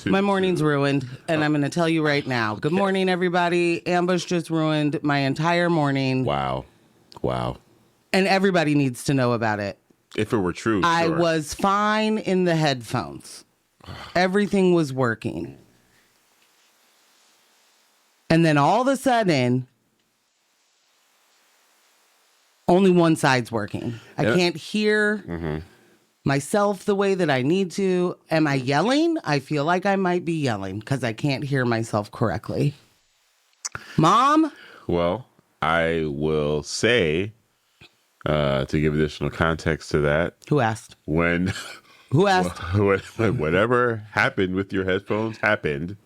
My morning's ruined, and I'm going to tell you right now. Good morning, everybody. Ambush just ruined my entire morning. Wow. And everybody needs to know about it. If it were true, I sure. was fine in the headphones. Everything was working. And then all of a sudden, only one side's working. I can't hear myself the way that I need to. Am I yelling? I feel like I might be yelling because I can't hear myself correctly. Mom? Well, I will say, to give additional context to that. Who asked? Who asked? Whatever happened with your headphones happened.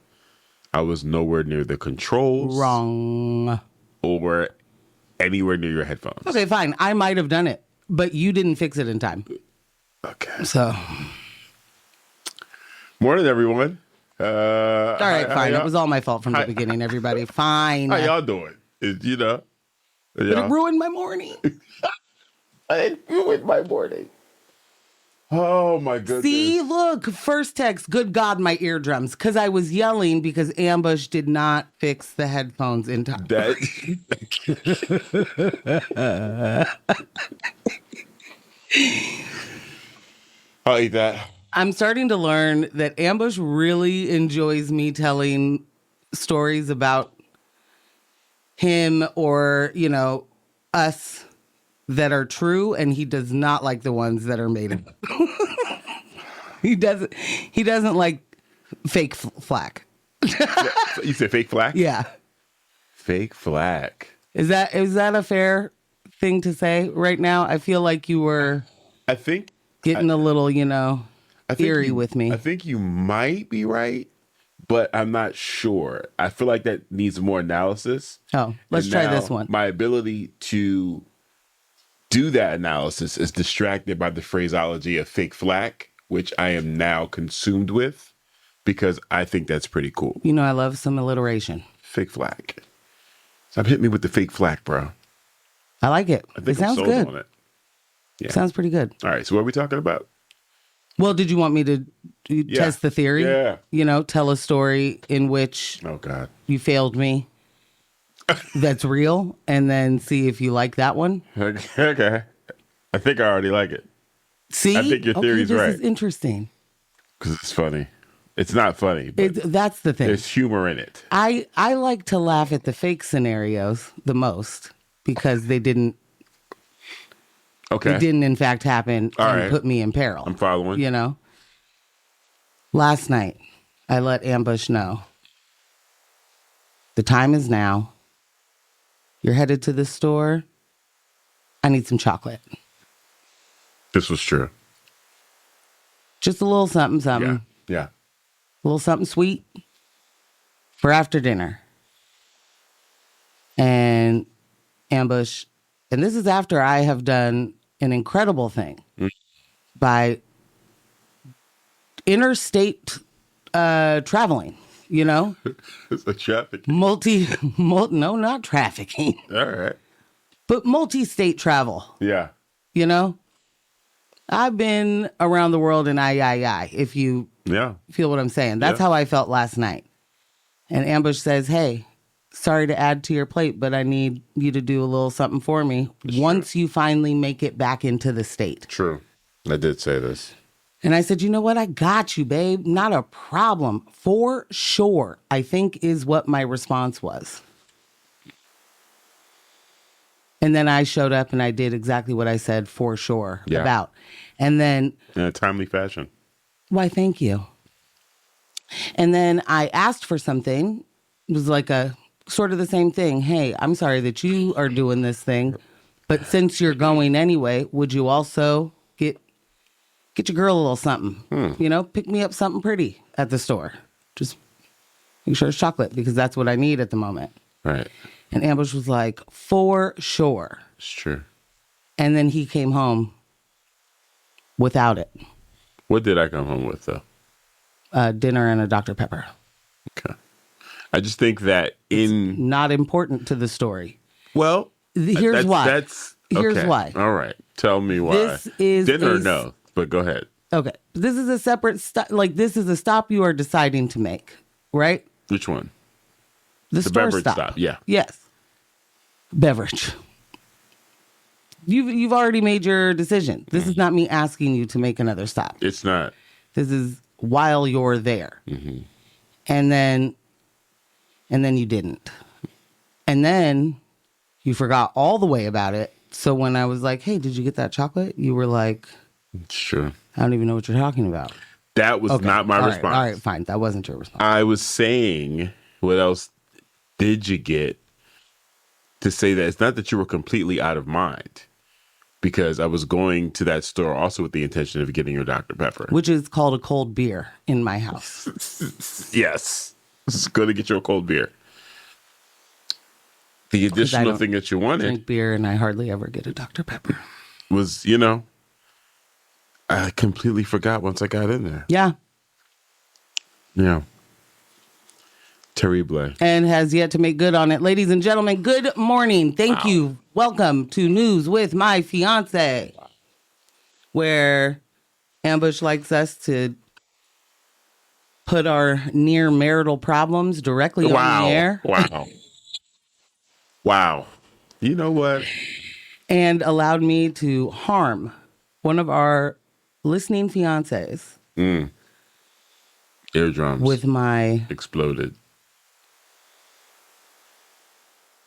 I was nowhere near the controls. Wrong. Or anywhere near your headphones. Okay, fine. I might have done it, but you didn't fix it in time. Okay. So. Morning, everyone. All right, fine. It was all my fault from the beginning, everybody. Fine. How y'all doing? But it ruined my morning. It ruined my morning. Oh, my goodness. See, look, first text, good God, my eardrums, because I was yelling because Ambush did not fix the headphones in time. I'll eat that. I'm starting to learn that Ambush really enjoys me telling stories about him or, us that are true, and he does not like the ones that are made up. He doesn't like fake flack. You said fake flack? Yeah. Fake flack. Is that a fair thing to say right now? I feel like you were getting a little, eerie with me. I think you might be right, but I'm not sure. I feel like that needs more analysis. Oh, let's try this one. My ability to do that analysis is distracted by the phraseology of fake flack, which I am now consumed with because I think that's pretty cool. I love some alliteration. Fake flack. Stop hitting me with the fake flack, bro. I like it. I think it sounds good. on it. Yeah. Sounds pretty good. All right. So what are we talking about? Well, did you want me to test the theory? Yeah. Tell a story in which you failed me. That's real, and then see if you like that one. Okay. I think I already like it. See? I think your theory's right. This is interesting. Because it's funny. It's not funny, but that's the thing. There's humor in it. I like to laugh at the fake scenarios the most because they didn't in fact happen and put me in peril. I'm following. Last night, I let Ambush know. The time is now. You're headed to the store. I need some chocolate. This was true. Just a little something. Yeah. A little something sweet for after dinner. And Ambush, and this is after I have done an incredible thing by interstate traveling. It's a trafficking. No, not trafficking. All right. But multi-state travel. Yeah. I've been around the world in if you feel what I'm saying. That's how I felt last night. And Ambush says, hey, sorry to add to your plate, but I need you to do a little something for me once you finally make it back into the state. True. I did say this. And I said, you know what? I got you, babe. Not a problem. For sure, I think is what my response was. And then I showed up and I did exactly what I said for sure about. And then... in a timely fashion. Why, thank you. And then I asked for something. It was like a sort of the same thing. Hey, I'm sorry that you are doing this thing, but since you're going anyway, would you also get your girl a little something? Pick me up something pretty at the store. Just make sure it's chocolate because that's what I need at the moment. Right. And Ambush was like, for sure. It's true. And then he came home without it. What did I come home with, though? Dinner and a Dr. Pepper. Okay. I just think that it's not important to the story. Well, here's why. Here's why. All right. Tell me why. This is dinner or no, but go ahead. Okay. This is a separate stop. Like, this is a stop you are deciding to make, right? Which one? The store beverage stop. stop, yeah. Yes. Beverage. You've already made your decision. This is not me asking you to make another stop. It's not. This is while you're there. And then you didn't. And then you forgot all the way about it. So when I was like, hey, did you get that chocolate? You were like, Sure. I don't even know what you're talking about. That was not my response. All right, fine. That wasn't your response. I was saying, what else did you get? To say that it's not that you were completely out of mind, because I was going to that store also with the intention of getting your Dr. Pepper. Which is called a cold beer in my house. Yes. It's going to get you a cold beer. The additional thing that you wanted. Drink beer and I hardly ever get a Dr. Pepper. Was, I completely forgot once I got in there. Yeah. Yeah. Terrible. And has yet to make good on it. Ladies and gentlemen, good morning. Thank you. Welcome to News with My Fiancé, where Ambush likes us to put our near marital problems directly on the air. Wow. You know what? And allowed me to harm one of our listening fiancés. Eardrums. With my exploded.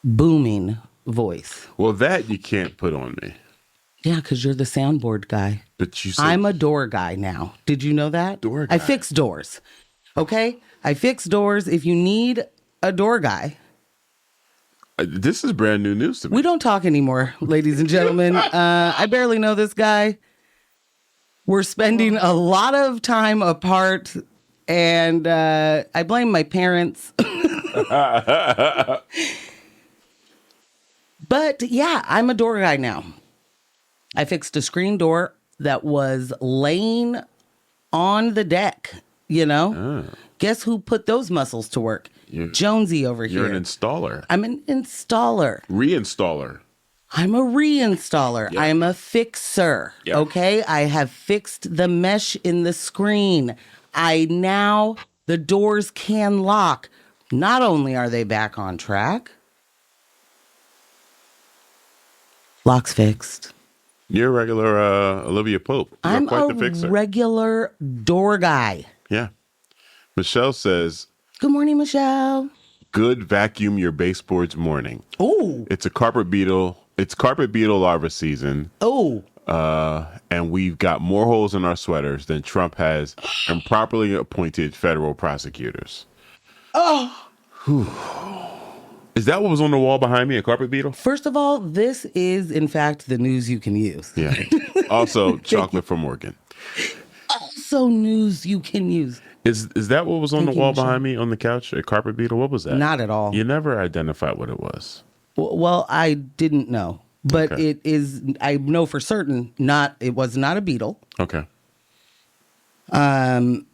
Booming voice. Well, that you can't put on me. Yeah, because you're the soundboard guy. But you said I'm a door guy now. Did you know that? Door guy. I fix doors. Okay? I fix doors. If you need a door guy. This is brand new news to me. We don't talk anymore, ladies and gentlemen. I barely know this guy. We're spending a lot of time apart, and I blame my parents. But yeah, I'm a door guy now. I fixed a screen door that was laying on the deck, Guess who put those muscles to work? Jonesy over here. You're an installer. I'm an installer. Reinstaller. I'm a reinstaller. Yeah. I'm a fixer. Yeah. Okay? I have fixed the mesh in the screen. The doors can lock. Not only are they back on track, lock's fixed. You're a regular Olivia Pope. You're I'm quite a the fixer. regular door guy. Yeah. Michelle says, good morning, Michelle. good vacuum your baseboards morning. Ooh. It's a carpet beetle. It's carpet beetle larva season. Oh. And we've got more holes in our sweaters than Trump has improperly appointed federal prosecutors. Oh. Whew. Is that what was on the wall behind me, a carpet beetle? First of all, this is, in fact, the news you can use. Yeah. Also, chocolate from Morgan. Also news you can use. Is that what was on Thank the wall you, Michelle. behind me on the couch? A carpet beetle? What was that? Not at all. You never identified what it was. Well, I didn't know. But Okay. It is, I know for certain, it was not a beetle. Okay. And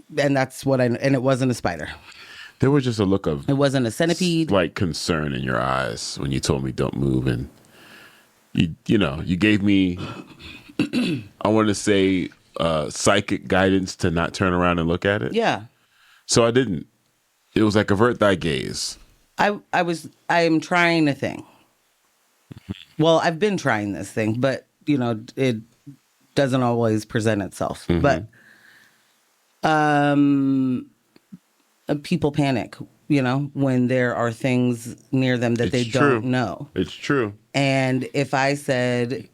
that's and it wasn't a spider. There was just a look of It wasn't a centipede. slight concern in your eyes when you told me don't move, and you gave me I want to say psychic guidance to not turn around and look at it. Yeah. So I didn't. It was like avert thy gaze. I am trying a thing. Well, I've been trying this thing, but it doesn't always present itself. Mm-hmm. But people panic, when there are things near them that they don't know. It's true. And if I said,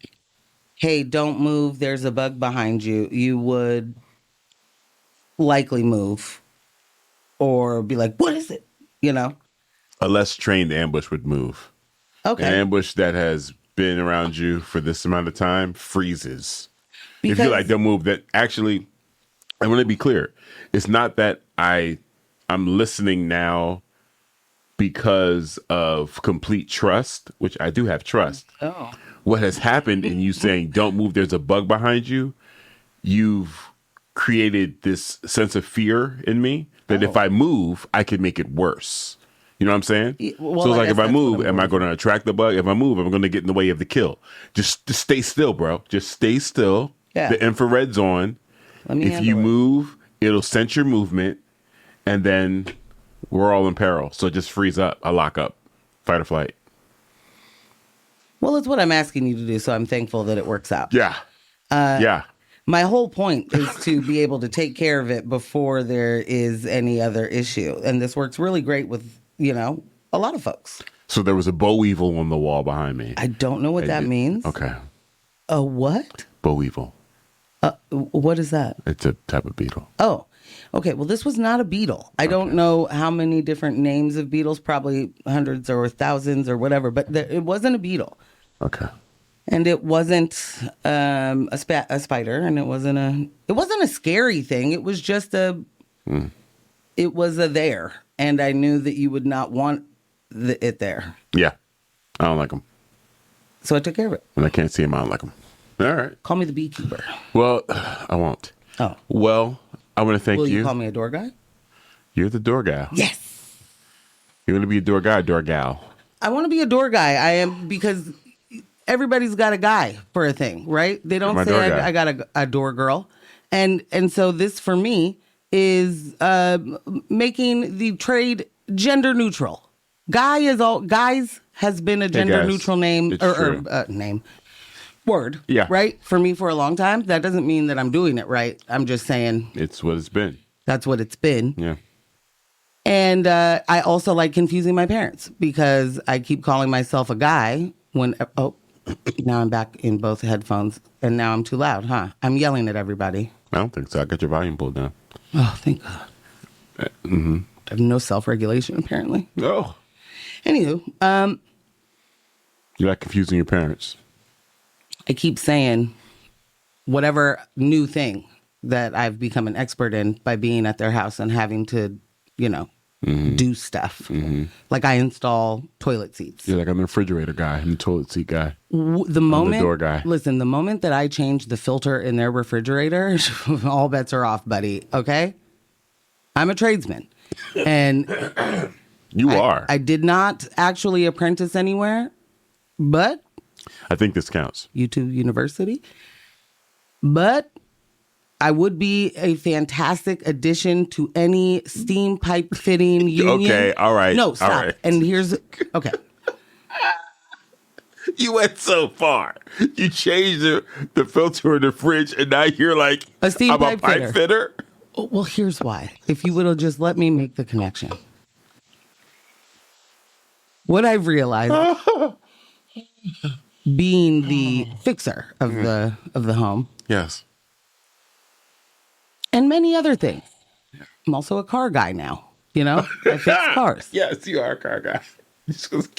hey, don't move, there's a bug behind you, you would likely move or be like, what is it? A less trained ambush would move. Okay. An ambush that has been around you for this amount of time freezes. If Because- you're like, don't move, that actually, I want to be clear. It's not that I'm listening now because of complete trust, which I do have trust. Oh. What has happened in you saying, don't move, there's a bug behind you, you've created this sense of fear in me that if I move, I can make it worse. You know what I'm saying? Well, So it's I like, guess if I that's move, what I'm am I going going to attract the bug? If I move, I'm going to get in the way of the kill. Just stay still, bro. Just stay still. Yeah. The infrared's on. Let me If you handle it. move, it'll sense your movement, and then we're all in peril. So just freeze up. I lock up. Fight or flight. Well, it's what I'm asking you to do, so I'm thankful that it works out. Yeah. Yeah. My whole point is to be able to take care of it before there is any other issue. And this works really great with, a lot of folks. So there was a boll weevil on the wall behind me. I don't know what that means. Okay. A what? Boll weevil. What is that? It's a type of beetle. Oh, okay. Well, this was not a beetle. I don't know how many different names of beetles, probably hundreds or thousands or whatever, but it wasn't a beetle. Okay. And it wasn't a spider, and it wasn't a scary thing. It was just it was a there, and I knew that you would not want it there. Yeah. I don't like them. So I took care of it. When I can't see them, I don't like them. All right. Call me the beekeeper. Well, I won't. Oh. Well, I want to thank Will you. you call me a door guy? You're the door gal. Yes. You want to be a door guy or door gal? I want to be a door guy. I am, because everybody's got a guy for a thing, right? They don't My door say guy. I got a door girl. And so this for me is making the trade gender neutral. Guys has been a gender guys, neutral name it's or true. name word. Yeah. Right? For me for a long time. That doesn't mean that I'm doing it right. I'm just saying It's what it's been. that's what it's been. Yeah. And I also like confusing my parents because I keep calling myself a guy when, now I'm back in both headphones and now I'm too loud, huh? I'm yelling at everybody. I don't think so. I got your volume pulled down. Oh, thank God. I have no self-regulation, apparently. Oh. Anywho, You like confusing your parents. I keep saying whatever new thing that I've become an expert in by being at their house and having to, do stuff. Like I install toilet seats. You're like, I'm the refrigerator guy. I'm the toilet seat guy. The moment, door guy. Listen, the moment that I change the filter in their refrigerator, all bets are off, buddy. Okay? I'm a tradesman. And You are. I did not actually apprentice anywhere, but I think this counts. YouTube University. But I would be a fantastic addition to any steam pipe fitting union. Okay, all right. No, stop. All right. And here's, okay. You went so far. You changed the filter in the fridge, and now you're like, A steam I'm pipe a pipe fitter. Oh, well, here's why. If you would have just let me make the connection. What I've realized, being the fixer of the home, Yes. and many other things. I'm also a car guy now. I fix cars. Yes, you are a car guy.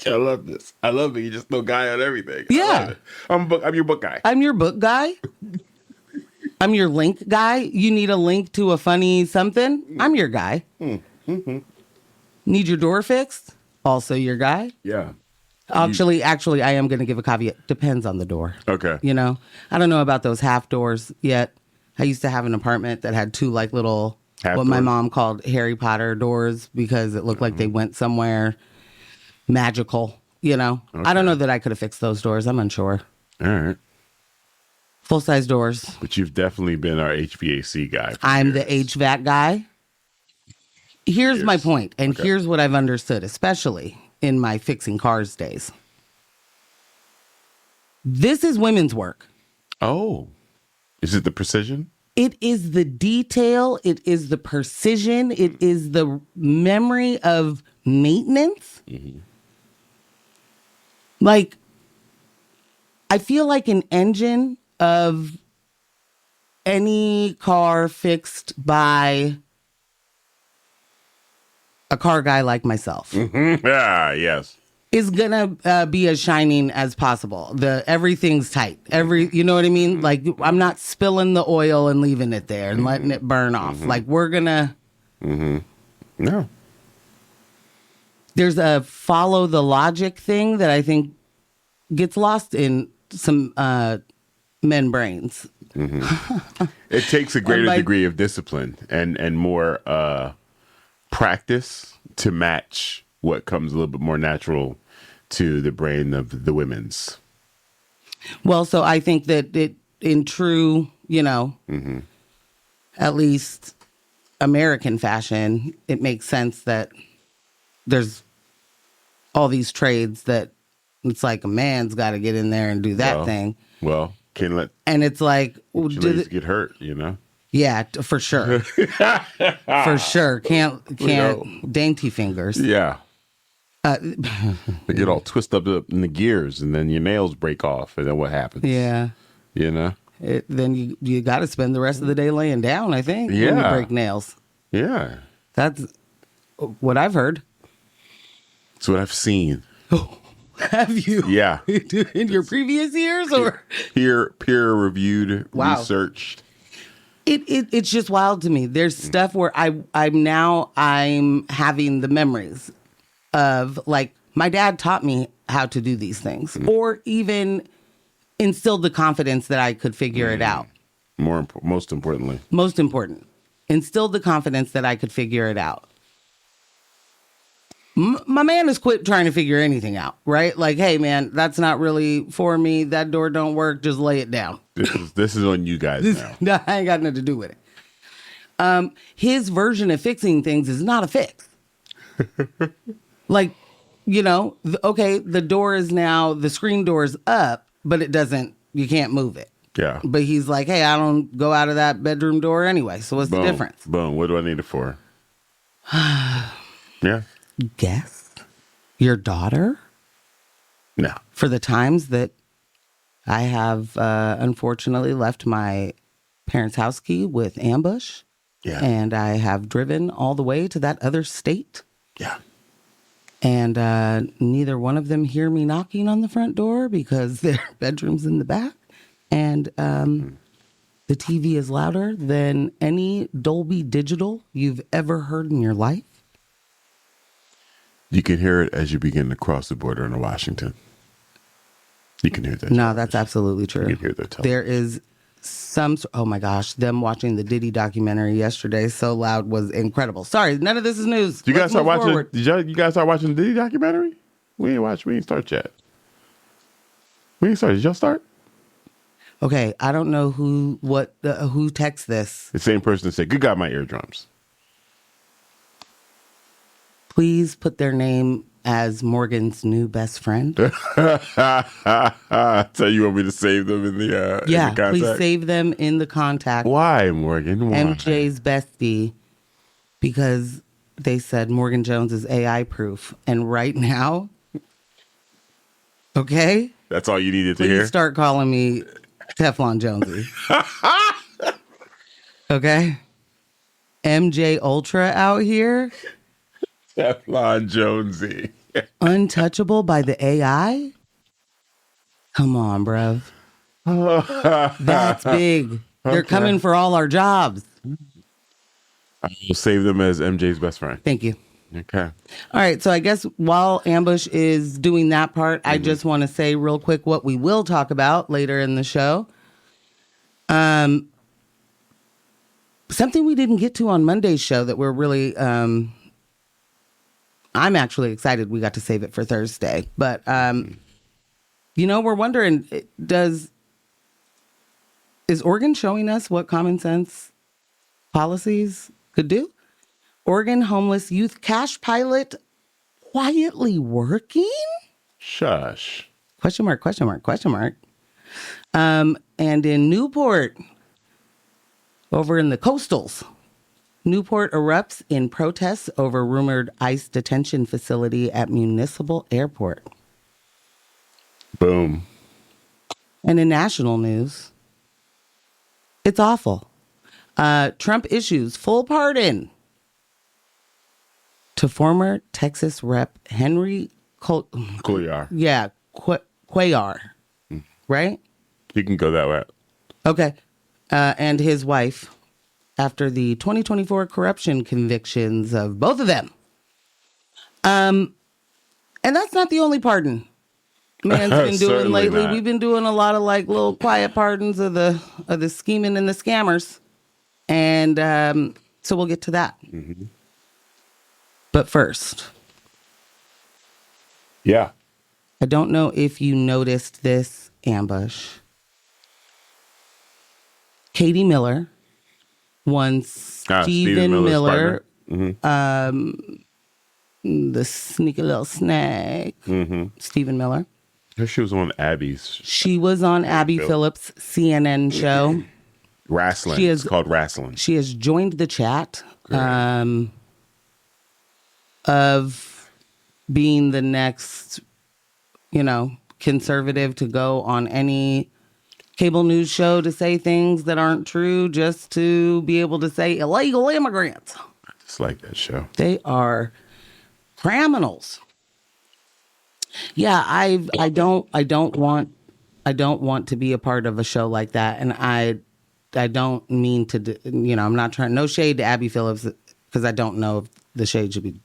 I love this. I love it. You just know guy on everything. Yeah. I love it. I'm your book guy. I'm your book guy. I'm your link guy. You need a link to a funny something? I'm your guy. Need your door fixed? Also your guy. Yeah. Actually, I am going to give a caveat. Depends on the door. Okay. I don't know about those half doors yet. I used to have an apartment that had two little, Half what my doors? mom called Harry Potter doors because it looked like they went somewhere magical. I don't know that I could have fixed those doors. I'm unsure. All right. Full size doors. But you've definitely been our HVAC guy. for I'm the years. HVAC guy. Here's my Years. point, and Okay. here's what I've understood, especially in my fixing cars days. This is women's work. Oh. Is it the precision? It is the detail. It is the precision. It is the memory of maintenance. Like, I feel like an engine of any car fixed by a car guy like myself Ah, yes. is gonna be as shining as possible. Everything's tight. You know what I mean? Like, I'm not spilling the oil and leaving it there and letting it burn off. Like, we're gonna. No. There's a follow the logic thing that I think gets lost in some men brains. It takes a greater like- degree of discipline and more practice to match what comes a little bit more natural to the brain of the women's. Well, so I think that it, in true, at least American fashion, it makes sense that there's all these trades that it's like a man's got to get in there and do that thing. Well, can't let And it's like, ladies get hurt, you know? Yeah, for sure. For sure. Can't dainty fingers. Yeah. They get all twisted up in the gears, and then your nails break off, and then what happens? Yeah. You know? Then you got to spend the rest of the day laying down, I think, when you break nails. Yeah. That's what I've heard. That's what I've seen. Oh, have you? Yeah. In your previous years? Or peer-reviewed, researched. It's just wild to me. There's stuff where I'm having the memories of, like, my dad taught me how to do these things, or even instilled the confidence that I could figure it out. Most important, instilled the confidence that I could figure it out. My man has quit trying to figure anything out, right? Like, hey, man, that's not really for me. That door don't work. Just lay it down. This is on you guys now. No, I ain't got nothing to do with it. His version of fixing things is not a fix. Like, you know, the screen door's up, but you can't move it. Yeah. But he's like, hey, I don't go out of that bedroom door anyway. So what's the difference? Boom. What do I need it for? Yeah. Guess your daughter? No. For the times that I have unfortunately left my parents' house key with ambush. Yeah. And I have driven all the way to that other state. Yeah. And neither one of them hear me knocking on the front door because their bedroom's in the back. And the TV is louder than any Dolby Digital you've ever heard in your life. You can hear it as you begin to cross the border into Washington. You can hear that. No, that's absolutely true. You can hear that. There is oh my gosh, them watching the Diddy documentary yesterday so loud was incredible. Sorry, none of this is news. You guys start watching? You guys start watching the Diddy documentary? We ain't start yet. We ain't started. Did y'all start? Okay, I don't know who texts this. The same person that said, "Good God, my eardrums." Please put their name as Morgan's new best friend. So you want me to save them in the in the contact? Please save them in the contact. Why, Morgan? Why? MJ's bestie, because they said Morgan Jones is AI proof, and right now, okay, that's all you needed to please hear. Start calling me Teflon Jonesy. Okay, MJ Ultra out here. Teflon Jonesy. Untouchable by the AI? Come on, bruv. That's big. They're coming for all our jobs. I will save them as MJ's best friend. Thank you. Okay. All right. So I guess while Ambush is doing that part, I just want to say real quick what we will talk about later in the show. Something we didn't get to on Monday's show that we're really... I'm actually excited we got to save it for Thursday. But, we're wondering, is Oregon showing us what common sense policies could do? Oregon homeless youth cash pilot quietly working? Shush. Question mark. And in Newport, over in the coastals, Newport erupts in protests over rumored ICE detention facility at Municipal Airport. Boom. And in national news, it's awful. Trump issues full pardon to former Texas Rep Henry Cuellar. Yeah, Cuellar, right? You can go that way. Okay. And his wife, after the 2024 corruption convictions of both of them. And that's not the only pardon man's been doing lately. Not. We've been doing a lot of like little quiet pardons of the scheming and the scammers. And so we'll get to that. Mm-hmm. But first. Yeah. I don't know if you noticed this, Ambush. Katie Miller One Stephen Miller's Miller, the sneaky little snake, Stephen Miller. She was on Abby's. She was on Abby Phillips' CNN show. Wrestling. It's called Wrestling. She has joined the chat of being the next, conservative to go on any cable news show to say things that aren't true just to be able to say illegal immigrants. I just like that show. They are criminals. Yeah, I don't want to be a part of a show like that, and I don't mean to, I'm not trying, no shade to Abby Phillips, because I don't know if the shade should be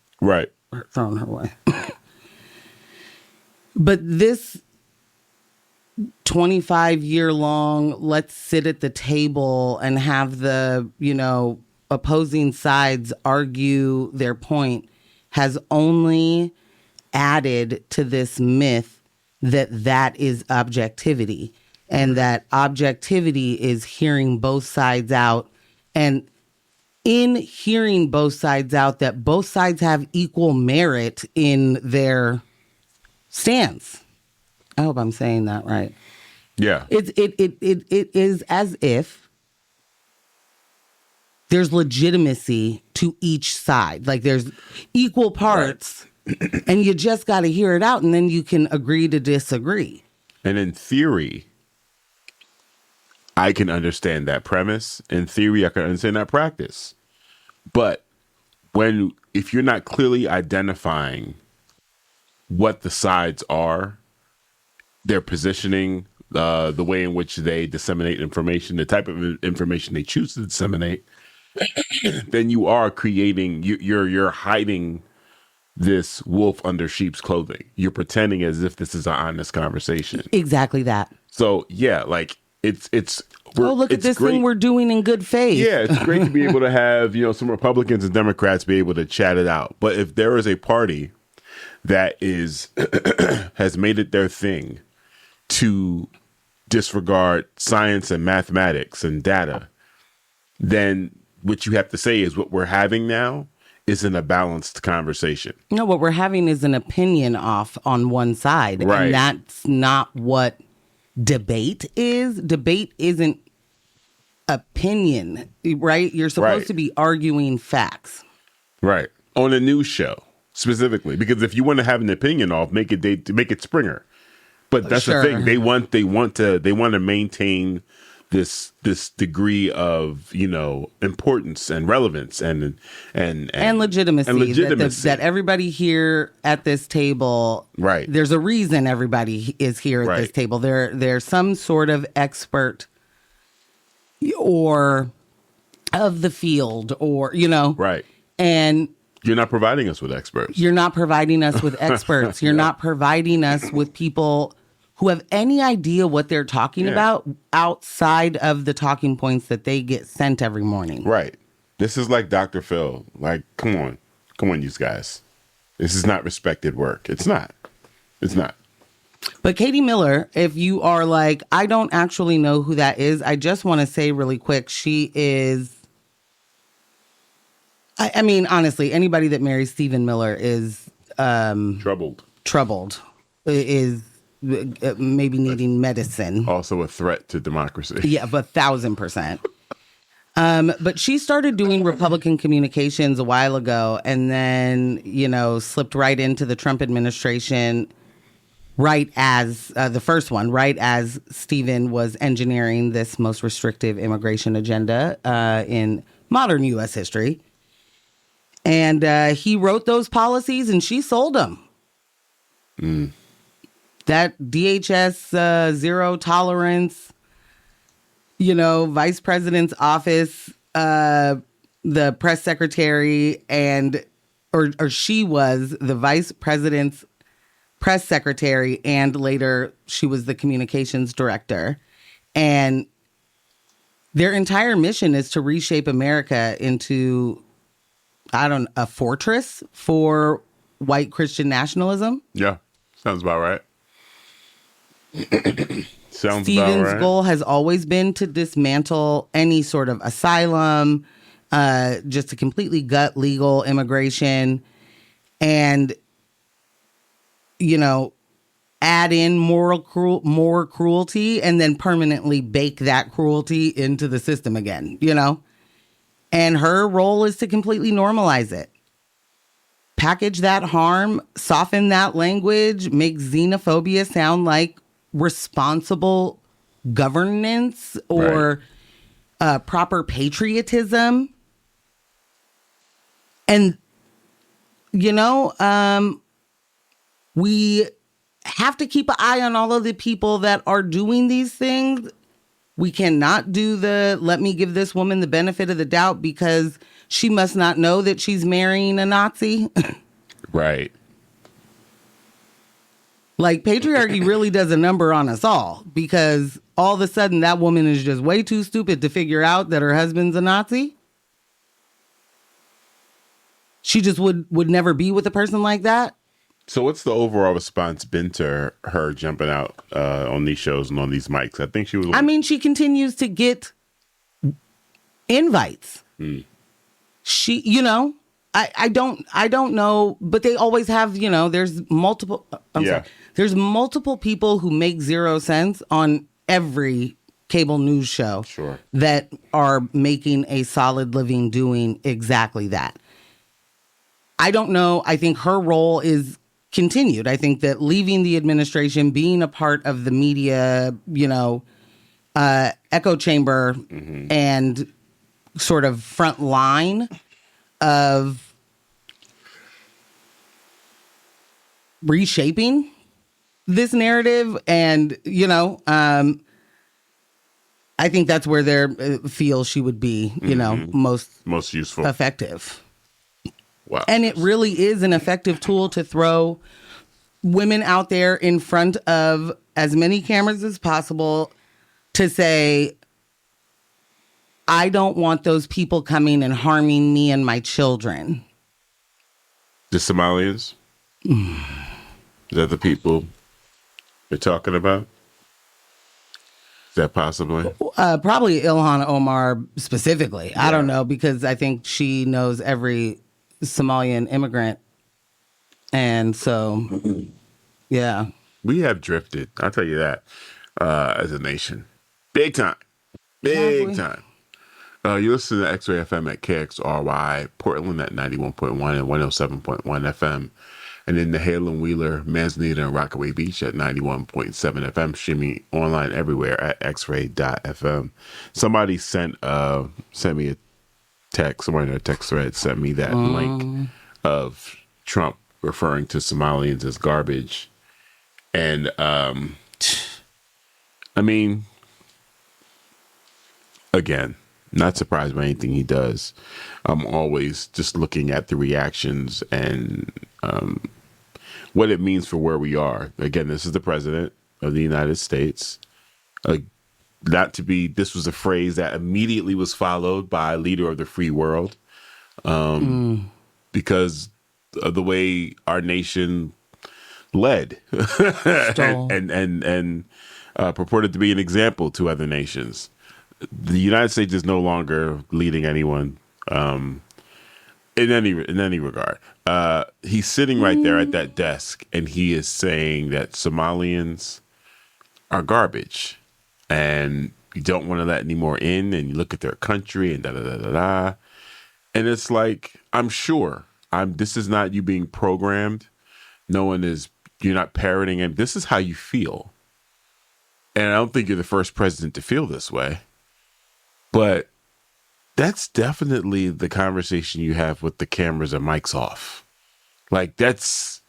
thrown her way. But this 25-year-long, let's sit at the table and have the, opposing sides argue their point has only added to this myth that is objectivity, and that objectivity is hearing both sides out, and in hearing both sides out, that both sides have equal merit in their stance. I hope I'm saying that right. Yeah. It is as if there's legitimacy to each side. Like there's equal parts, and you just got to hear it out, and then you can agree to disagree. And in theory, I can understand that premise. In theory, I can understand that practice. But if you're not clearly identifying what the sides are, their positioning, the way in which they disseminate information, the type of information they choose to disseminate, then you are creating, you're hiding this wolf under sheep's clothing. You're pretending as if this is an honest conversation. Exactly that. So yeah, like it's look at this great thing we're doing in good faith. Yeah, it's great to be able to have, some Republicans and Democrats be able to chat it out. But if there is a party that has made it their thing to disregard science and mathematics and data, then what you have to say is what we're having now isn't a balanced conversation. No, what we're having is an opinion off on one side. Right. And that's not what debate is. Debate isn't opinion, right? You're supposed to be arguing facts. Right. On a news show specifically, because if you want to have an opinion off, make it Springer. But that's the thing. They want to maintain this degree of, importance and relevance and legitimacy. That everybody here at this table, right? There's a reason everybody is here at this table. There's some sort of expert or of the field, or right. And you're not providing us with experts. You're not providing us with experts. You're not providing us with people who have any idea what they're talking about outside of the talking points that they get sent every morning. Right. This is like Dr. Phil. Like, come on, you guys. This is not respected work. It's not. But Katie Miller, if you are like, I don't actually know who that is, I just want to say really quick, she is, I mean, honestly, anybody that marries Stephen Miller is troubled, is maybe needing medicine. Also a threat to democracy. Yeah, but 1,000%. But she started doing Republican communications a while ago, and then, slipped right into the Trump administration right as the first one, right as Stephen was engineering this most restrictive immigration agenda in modern U.S. history. And he wrote those policies, and she sold them. That DHS zero tolerance, vice president's office, the press secretary, or she was the vice president's press secretary, and later she was the communications director. And their entire mission is to reshape America into, a fortress for white Christian nationalism. Yeah, sounds about right. Sounds about Stephen's right. goal has always been to dismantle any sort of asylum, just to completely gut legal immigration and, add in more cruelty and then permanently bake that cruelty into the system again, And her role is to completely normalize it. Package that harm, soften that language, make xenophobia sound like responsible governance or proper patriotism. And, we have to keep an eye on all of the people that are doing these things. We cannot do let me give this woman the benefit of the doubt because she must not know that she's marrying a Nazi. Right. Like, patriarchy really does a number on us all because all of a sudden that woman is just way too stupid to figure out that her husband's a Nazi. She just would never be with a person like that. So what's the overall response been to her jumping out on these shows and on these mics? I think she was... I mean, she continues to get invites. She, I don't know, but they always have, there's multiple, there's multiple people who make zero sense on every cable news show that are making a solid living doing exactly that. I don't know. I think her role is continued. I think that leaving the administration, being a part of the media, echo chamber and sort of front line of reshaping this narrative. And, I think that's where they feel she would be, most useful, effective. Wow. And it really is an effective tool to throw women out there in front of as many cameras as possible to say, I don't want those people coming and harming me and my children. The Somalians? Is that the people you're talking about? Is that possibly? Probably Ilhan Omar specifically. Yeah. I don't know, because I think she knows every Somalian immigrant. And so, yeah. We have drifted, I'll tell you that, as a nation. Big time. Big time. You listen to X-Ray FM at KXRY, Portland at 91.1 and 107.1 FM. And in the Hale and Wheeler, Manzanita, and Rockaway Beach at 91.7 FM, streaming online everywhere at xray.fm. Somebody sent me a text, somebody in a text thread sent me that link of Trump referring to Somalians as garbage. And, I mean, again, not surprised by anything he does. I'm always just looking at the reactions and what it means for where we are. Again, this is the president of the United States. This was a phrase that immediately was followed by leader of the free world, because of the way our nation led and purported to be an example to other nations. The United States is no longer leading anyone in any regard. He's sitting right there at that desk, and he is saying that Somalians are garbage, and you don't want to let any more in, and you look at their country and da-da-da-da-da. And it's like, I'm sure, this is not you being programmed. You're not parroting him. This is how you feel. And I don't think you're the first president to feel this way. But that's definitely the conversation you have with the cameras and mics off. Like, that's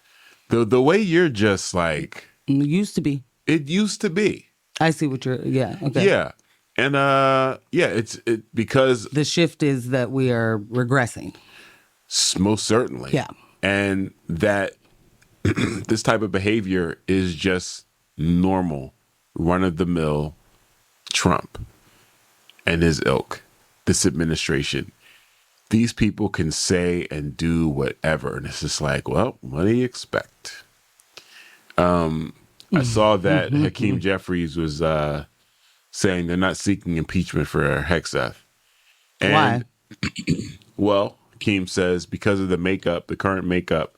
the way you're just like... It used to be. It used to be. I see what you're... Yeah, okay. Yeah. And, it's because... The shift is that we are regressing. Most certainly. Yeah. And that this type of behavior is just normal, run-of-the-mill Trump and his ilk, this administration. These people can say and do whatever. And it's just like, well, what do you expect? I saw that Hakeem Jeffries was saying they're not seeking impeachment for Kegseth. And, Why? well, Hakeem says because of the current makeup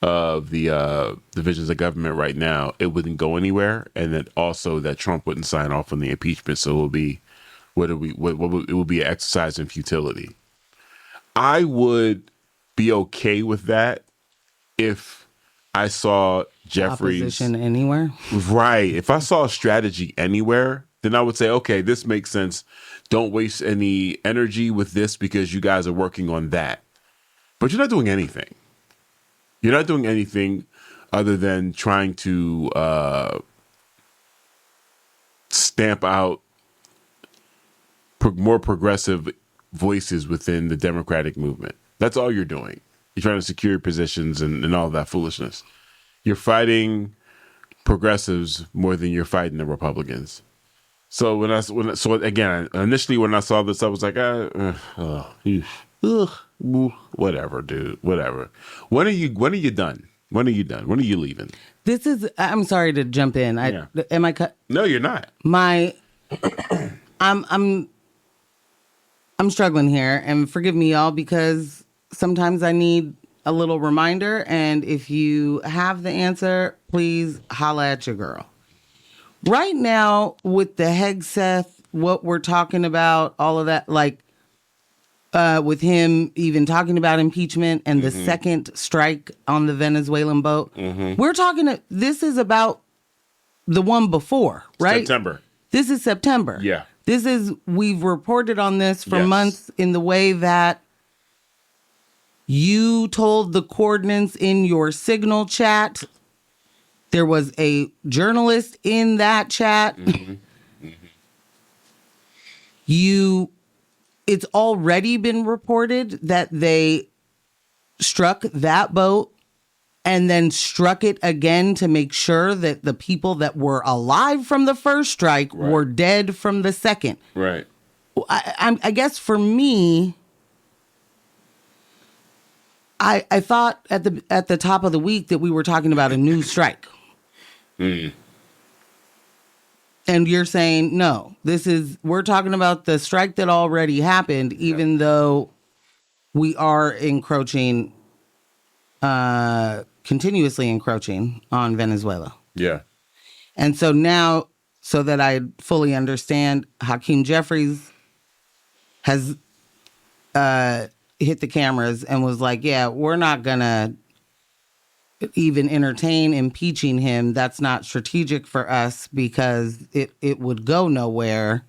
of the divisions of government right now, it wouldn't go anywhere, and then also that Trump wouldn't sign off on the impeachment, so it will be it will be an exercise in futility. I would be okay with that if I saw Jeffries Opposition anywhere. right. If I saw a strategy anywhere, then I would say, okay, this makes sense. Don't waste any energy with this because you guys are working on that. But you're not doing anything. You're not doing anything other than trying to stamp out more progressive voices within the Democratic movement. That's all you're doing. You're trying to secure your positions and all that foolishness. You're fighting progressives more than you're fighting the Republicans. So initially when I saw this, I was like, whatever, dude, whatever. When are you done? When are you done? When are you leaving? I'm sorry to jump in. Am I cut? No, you're not. I'm struggling here, and forgive me, y'all, because sometimes I need a little reminder. And if you have the answer, please holla at your girl. Right now, with the Kegseth, what we're talking about, all of that, like with him even talking about impeachment and the second strike on the Venezuelan boat, we're talking. This is about the one before, right? September. This is September. Yeah. We've reported on this for months in the way that you told the coordinates in your Signal chat. There was a journalist in that chat. It's already been reported that they struck that boat and then struck it again to make sure that the people that were alive from the first strike were dead from the second. Right. I guess for me, I thought at the top of the week that we were talking about a new strike. And you're saying, no, we're talking about the strike that already happened, even though we are continuously encroaching on Venezuela. Yeah. And so now, so that I fully understand, Hakeem Jeffries has hit the cameras and was like, yeah, we're not going to even entertain impeaching him. That's not strategic for us because it would go nowhere.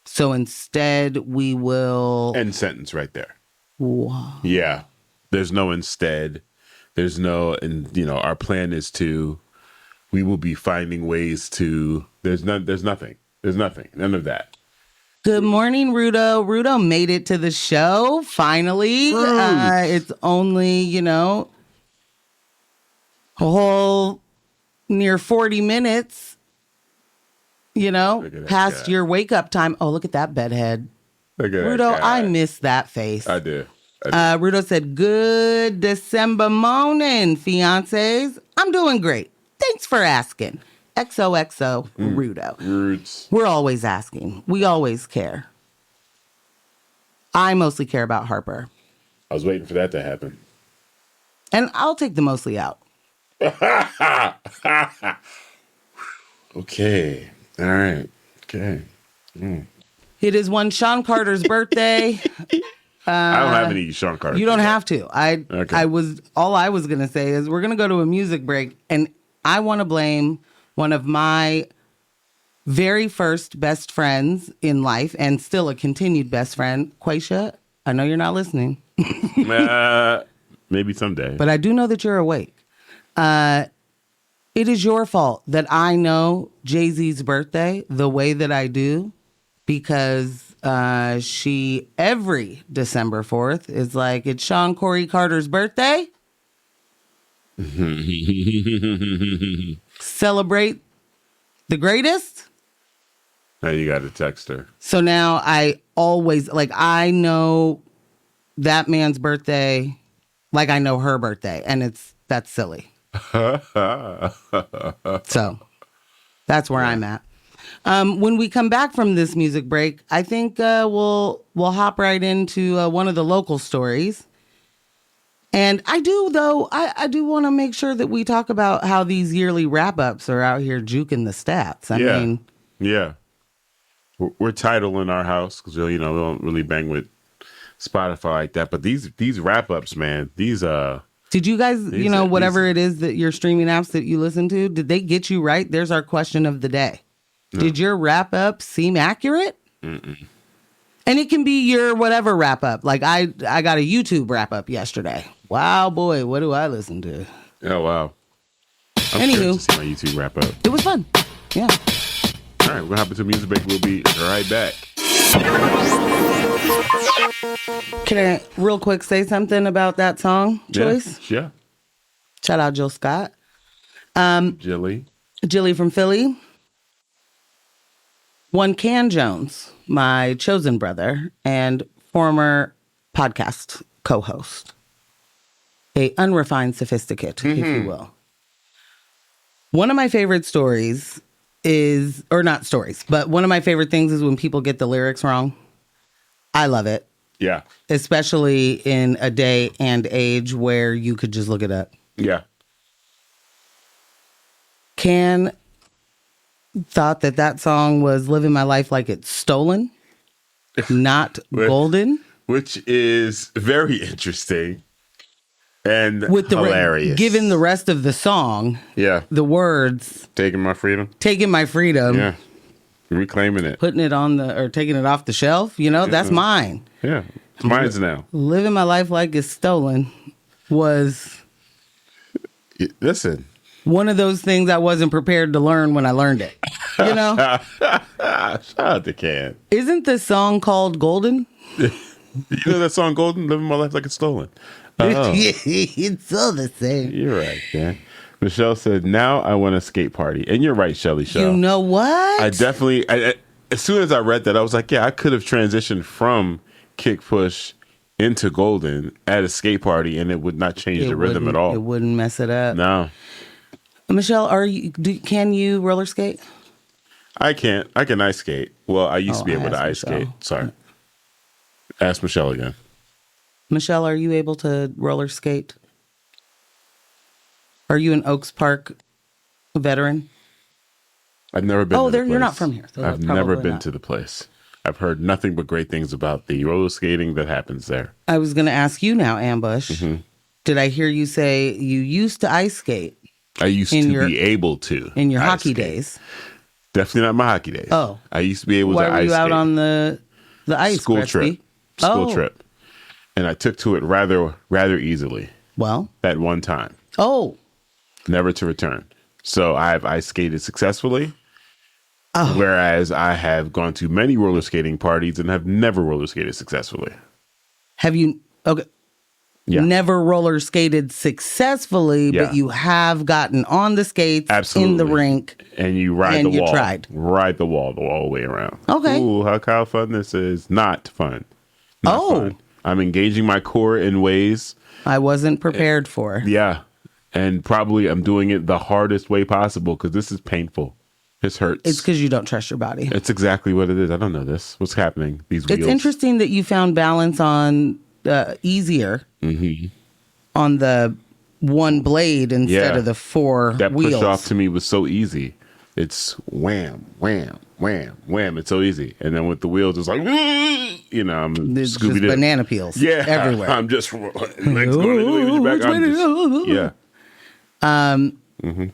So instead, we will... End sentence right there. Wow. Yeah. There's no instead. There's no... And, our plan is we will be finding ways to... There's nothing. There's nothing. None of that. Good morning, Rudo. Rudo made it to the show, finally. It's only, a whole near 40 minutes, past your wake-up time. Oh, look at that bedhead. Look at Rudo, that guy. I miss that face. I do. Rudo said, good December morning, fiancés. I'm doing great. Thanks for asking. XOXO, Rudo. Roots. We're always asking. We always care. I mostly care about Harper. I was waiting for that to happen. And I'll take the mostly out. Okay. All right. Okay. It is one Sean Carter's birthday. I don't have any Sean Carter. You don't have to. Okay. All I was going to say is we're going to go to a music break, and I want to blame one of my very first best friends in life and still a continued best friend, Quaisha. I know you're not listening. Maybe someday. But I do know that you're awake. It is your fault that I know Jay-Z's birthday the way that I do because she, every December 4th, is like, it's Sean Corey Carter's birthday. Celebrate the greatest. Now you got to text her. So now I always, I know that man's birthday like I know her birthday, and that's silly. So that's where I'm at. When we come back from this music break, I think we'll hop right into one of the local stories. And I do want to make sure that we talk about how these yearly wrap-ups are out here juking the stats. I mean, yeah. We're Tidal in our house because we don't really bang with Spotify like that. But these wrap-ups, man, did you guys, whatever it is that your streaming apps that you listen to, did they get you right? There's our question of the day. No. Did your wrap-up seem accurate? Mm-mm. And it can be your whatever wrap-up. Like I got a YouTube wrap-up yesterday. Wow, boy, what do I listen to? Oh, wow. I'm Anywho, curious to see my YouTube wrap-up. It was fun. Yeah. All right, we're going to hop into music break. We'll be right back. Can I real quick say something about that song choice? Yeah. Shout out Jill Scott. Jilly from Philly. One Can Jones, my chosen brother and former podcast co-host. A unrefined sophisticate, if you will. One of my favorite stories is, or not stories, but one of my favorite things is when people get the lyrics wrong. I love it. Yeah. Especially in a day and age where you could just look it up. Yeah. Can thought that song was Living My Life Like It's Stolen, not golden. Which is very interesting and with the hilarious. Given the rest of the song, the words. Taking my freedom. Yeah. Reclaiming it. Putting it on or taking it off the shelf. That's mine. Yeah. It's mine's now. Living My Life Like It's Stolen was. Listen. One of those things I wasn't prepared to learn when I learned it. Shout out to Can. Isn't this song called Golden? You know that song Golden? Living My Life Like It's Stolen. Oh. It's all the same. You're right, Can. Michelle said, now I want a skate party. And you're right, Shelly Show. You know what? I definitely, as soon as I read that, I was like, yeah, I could have transitioned from Kick Push into Golden at a skate party and it would not change the rhythm at all. It wouldn't mess it up. No. Michelle, can you roller skate? I can't. I can ice skate. Well, I used to be able to ice skate. Sorry. Ask Michelle again. Michelle, are you able to roller skate? Are you an Oaks Park veteran? I've never been to the place. You're not from here. So I've never been to the place. I've heard nothing but great things about the roller skating that happens there. I was going to ask you now, Ambush. Mm-hmm. Did I hear you say you used to ice skate? I used to be able to. In your hockey days? Definitely not my hockey days. Oh. I used to be able to ice skate. Why were you out on the ice? School trip. And I took to it rather easily. Well? That one time. Oh. Never to return. So I've ice skated successfully. Oh. Whereas I have gone to many roller skating parties and have never roller skated successfully. Have you? Okay. Yeah. Never roller skated successfully, but you have gotten on the skates in the rink. And you ride the wall. Tried. Ride the wall all the way around. Okay. Ooh, how fun this is. Not fun. Not fun. I'm engaging my core in ways I wasn't prepared for. Yeah. And probably I'm doing it the hardest way possible because this is painful. This hurts. It's because you don't trust your body. It's exactly what it is. I don't know this. What's happening? These wheels. It's interesting that you found balance on easier on the one blade instead of the four wheels. That push off to me was so easy. It's wham, wham, wham, wham. It's so easy. And then with the wheels, it's like, I'm There's Scooby-Doo. Just banana peels everywhere. I'm just legs going back.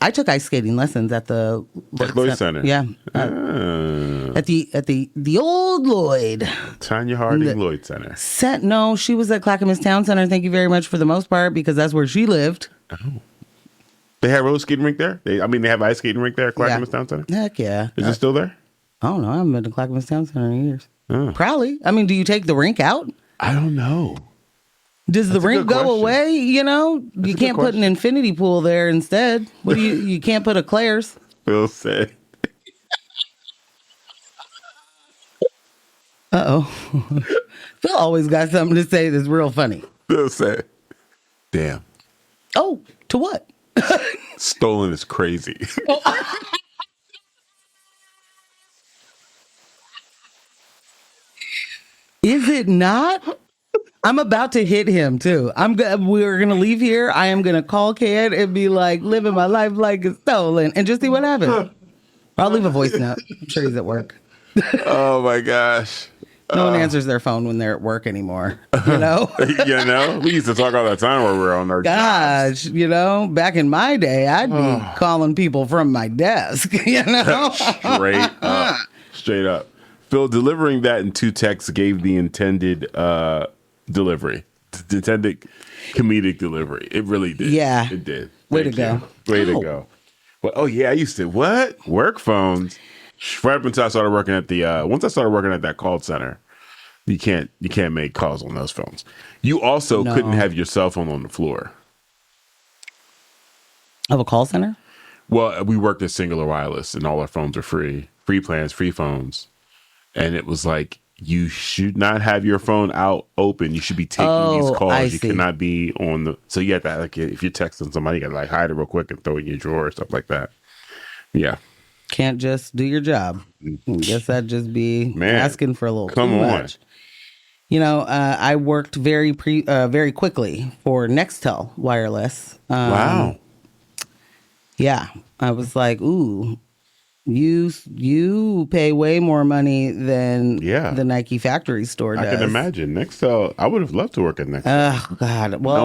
I took ice skating lessons at the Lloyd Center. Yeah. At the old Lloyd. Tanya Harding Lloyd Center. No, she was at Clackamas Town Center. Thank you very much for the most part because that's where she lived. Oh. They have roller skating rink there? They have ice skating rink there at Clackamas Town Center? Heck yeah. Is it still there? I don't know. I haven't been to Clackamas Town Center in years. Oh. Probably. Do you take the rink out? I don't know. Does the rink go away? You can't put an infinity pool there instead. What do you can't put a Claire's? Phil said. Uh-oh. Phil always got something to say that's real funny. Phil said. Damn. Oh, to what? Stolen is crazy. Is it not? I'm about to hit him too. We're gonna leave here. I am gonna call Ked and be like, living my life like it's stolen, and just see what happens. I'll leave a voice note. I'm sure he's at work. Oh my gosh. No one answers their phone when they're at work anymore. You know? We used to talk all the time while we were on our jobs. Gosh, back in my day, I'd be calling people from my desk, Straight up. Phil, delivering that in 2 texts gave the intended delivery. The intended comedic delivery. It really did. Yeah. It did. Way to go. Way to go. Well, oh yeah, I used to work phones. Right up until I started working at once I started working at that call center, you can't make calls on those phones. You also couldn't have your cell phone on the floor. Of a call center? Well, we worked at Singular Wireless, and all our phones are free plans, free phones, and it was like you should not have your phone out open. You should be taking these calls. You cannot be on the. So you have to, like, if you're texting somebody, you got to like hide it real quick and throw it in your drawer or stuff like that. Yeah. Can't just do your job. I guess that'd just be asking for a little too much. I worked very quickly for Nextel Wireless. Wow. Yeah, I was like, ooh, you pay way more money than the Nike factory store does. I can imagine. Nextel, I would have loved to work at Nextel. Oh God. Well, I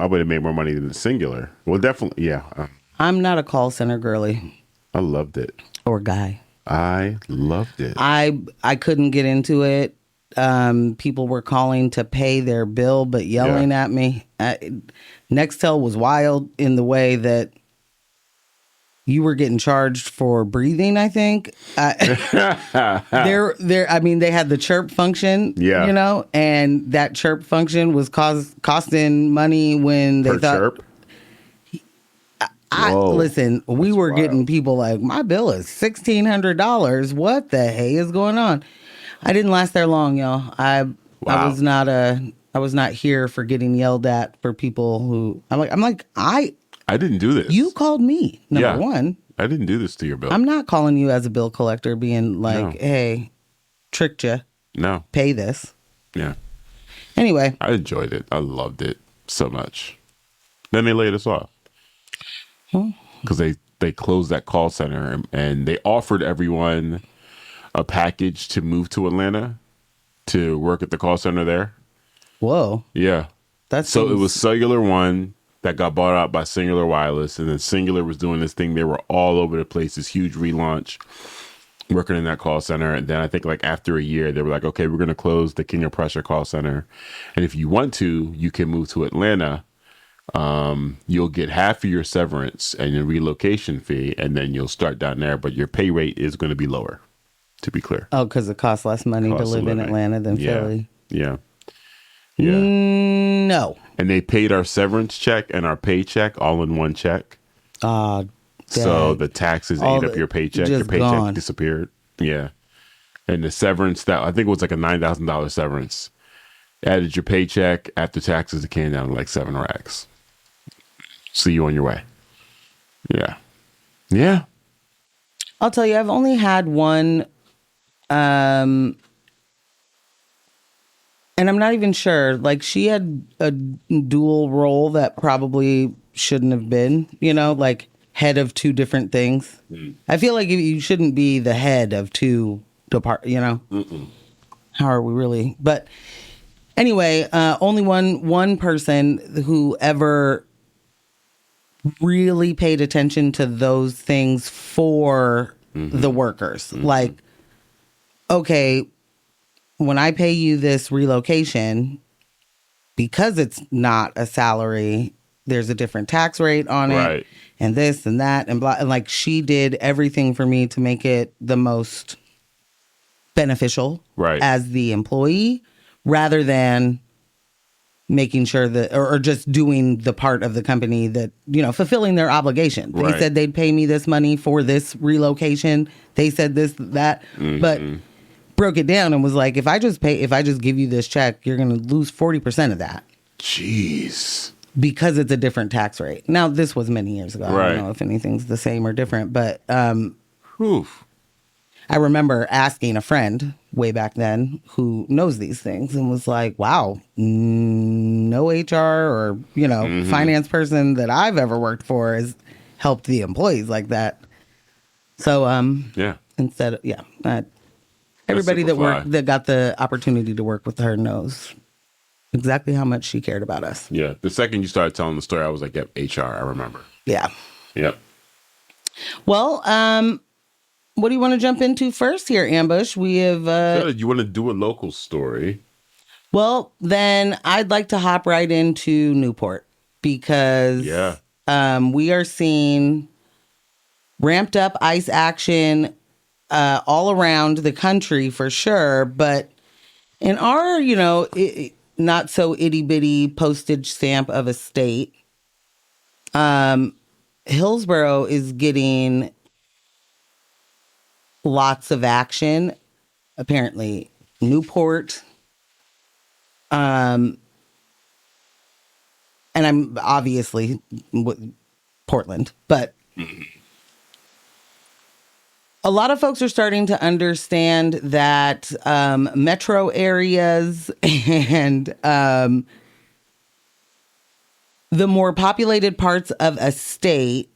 would have made more money than Singular. Well, definitely, yeah. I'm not a call center girly. I loved it. Or guy. I loved it. I couldn't get into it. People were calling to pay their bill, but yelling at me. Nextel was wild in the way that you were getting charged for breathing, I think. They had the chirp function, and that chirp function was costing money when they thought. Chirp? Listen, we were getting people like, my bill is $1,600. What the hey is going on? I didn't last there long, y'all. I was not here for getting yelled at for people who I didn't do this. You called me, number one. I didn't do this to your bill. I'm not calling you as a bill collector being like, hey, tricked you. No. Pay this. Yeah. Anyway. I enjoyed it. I loved it so much. Then they laid us off. Because they closed that call center and they offered everyone a package to move to Atlanta to work at the call center there. Whoa. Yeah. So it was Cellular One that got bought out by Singular Wireless, and then Singular was doing this thing. They were all over the place, this huge relaunch, working in that call center. And then I think like after a year, they were like, okay, we're going to close the King of Prussia call center. And if you want to, you can move to Atlanta. You'll get half of your severance and your relocation fee, and then you'll start down there, but your pay rate is going to be lower, to be clear. Oh, because it costs less money to live in Atlanta than Philly. Yeah. No. And they paid our severance check and our paycheck all in one check. So the taxes ate up your paycheck. Your paycheck disappeared. Yeah. And the severance, that I think it was like a $9,000 severance. Added your paycheck after taxes, it came down to like 7 racks. See you on your way. Yeah. Yeah. I'll tell you, I've only had one, and I'm not even sure. Like, she had a dual role that probably shouldn't have been, like head of 2 different things. I feel like you shouldn't be the head of 2 departments, How are we really? But anyway, only one person who ever really paid attention to those things for the workers. Like, okay, when I pay you this relocation, because it's not a salary, there's a different tax rate on it, and this and that and blah. And like, she did everything for me to make it the most beneficial as the employee, rather than making sure that, or just doing the part of the company that, fulfilling their obligation. They said they'd pay me this money for this relocation. They said this, that, but broke it down and was like, if I just give you this check, you're going to lose 40% of that. Jeez. because it's a different tax rate. Now, this was many years ago. I don't know if anything's the same or different, but I remember asking a friend way back then who knows these things and was like, wow, no HR or, finance person that I've ever worked for has helped the employees like that. So, instead, everybody that got the opportunity to work with her knows exactly how much she cared about us. Yeah. The second you started telling the story, I was like, yep, HR, I remember. Yeah. Yep. Well, what do you want to jump into first here, Ambush? We have... you want to do a local story? Well, then I'd like to hop right into Newport because we are seeing ramped up ICE action all around the country for sure. But in our, not so itty bitty postage stamp of a state, Hillsborough is getting lots of action. Apparently, Newport. And I'm obviously Portland, but a lot of folks are starting to understand that metro areas and the more populated parts of a state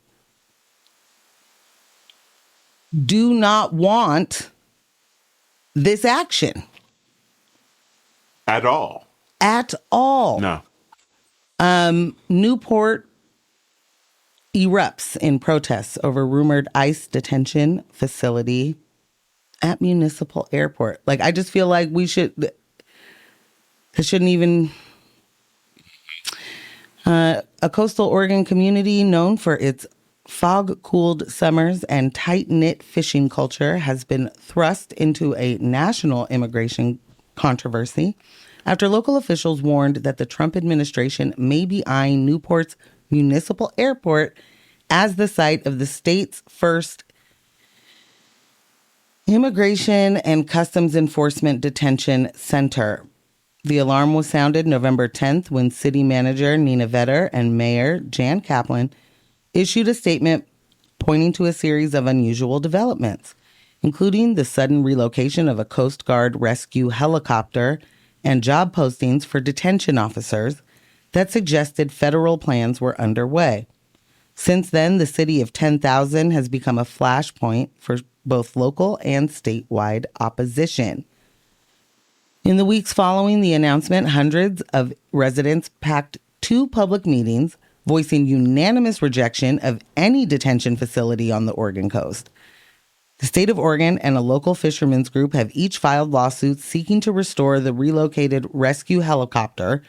do not want this action. At all. At all. No. Newport erupts in protests over rumored ICE detention facility at Municipal Airport. Like, I just feel like it shouldn't even... a coastal Oregon community known for its fog-cooled summers and tight-knit fishing culture has been thrust into a national immigration controversy after local officials warned that the Trump administration may be eyeing Newport's Municipal Airport as the site of the state's first Immigration and Customs Enforcement Detention Center. The alarm was sounded November 10th when City Manager Nina Vetter and Mayor Jan Kaplan issued a statement pointing to a series of unusual developments, including the sudden relocation of a Coast Guard rescue helicopter and job postings for detention officers that suggested federal plans were underway. Since then, the city of 10,000 has become a flashpoint for both local and statewide opposition. In the weeks following the announcement, hundreds of residents packed 2 public meetings voicing unanimous rejection of any detention facility on the Oregon coast. The state of Oregon and a local fishermen's group have each filed lawsuits seeking to restore the relocated rescue helicopter,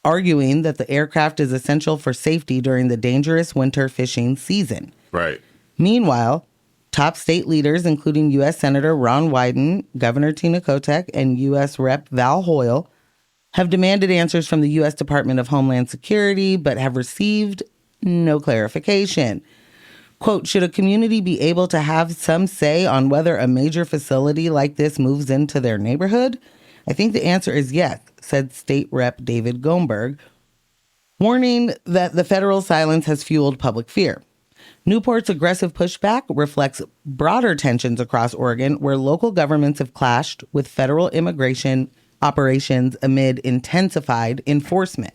arguing that the aircraft is essential for safety during the dangerous winter fishing season. Right. Meanwhile, top state leaders, including U.S. Senator Ron Wyden, Governor Tina Kotek, and U.S. Rep. Val Hoyle, have demanded answers from the U.S. Department of Homeland Security, but have received no clarification. Quote, should a community be able to have some say on whether a major facility like this moves into their neighborhood? I think the answer is yes, said State Rep. David Gomberg, warning that the federal silence has fueled public fear. Newport's aggressive pushback reflects broader tensions across Oregon, where local governments have clashed with federal immigration operations amid intensified enforcement.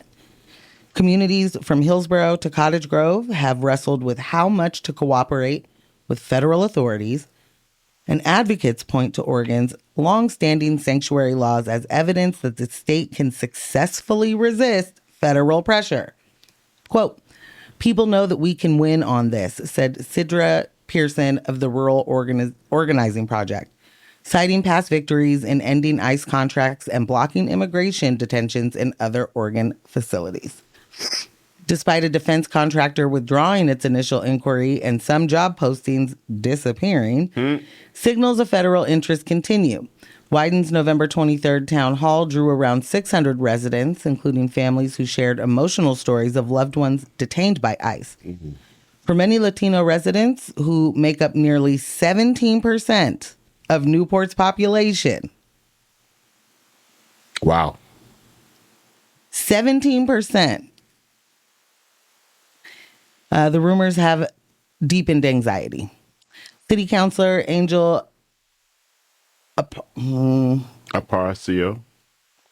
Communities from Hillsborough to Cottage Grove have wrestled with how much to cooperate with federal authorities, and advocates point to Oregon's long-standing sanctuary laws as evidence that the state can successfully resist federal pressure. Quote, people know that we can win on this, said Sidra Pearson of the Rural Organizing Project, citing past victories in ending ICE contracts and blocking immigration detentions in other Oregon facilities. Despite a defense contractor withdrawing its initial inquiry and some job postings disappearing, signals of federal interest continue. Wyden's November 23rd town hall drew around 600 residents, including families who shared emotional stories of loved ones detained by ICE. Mm-hmm. For many Latino residents, who make up nearly 17% of Newport's population. Wow. 17%. The rumors have deepened anxiety. City Councilor Angel Aparcio.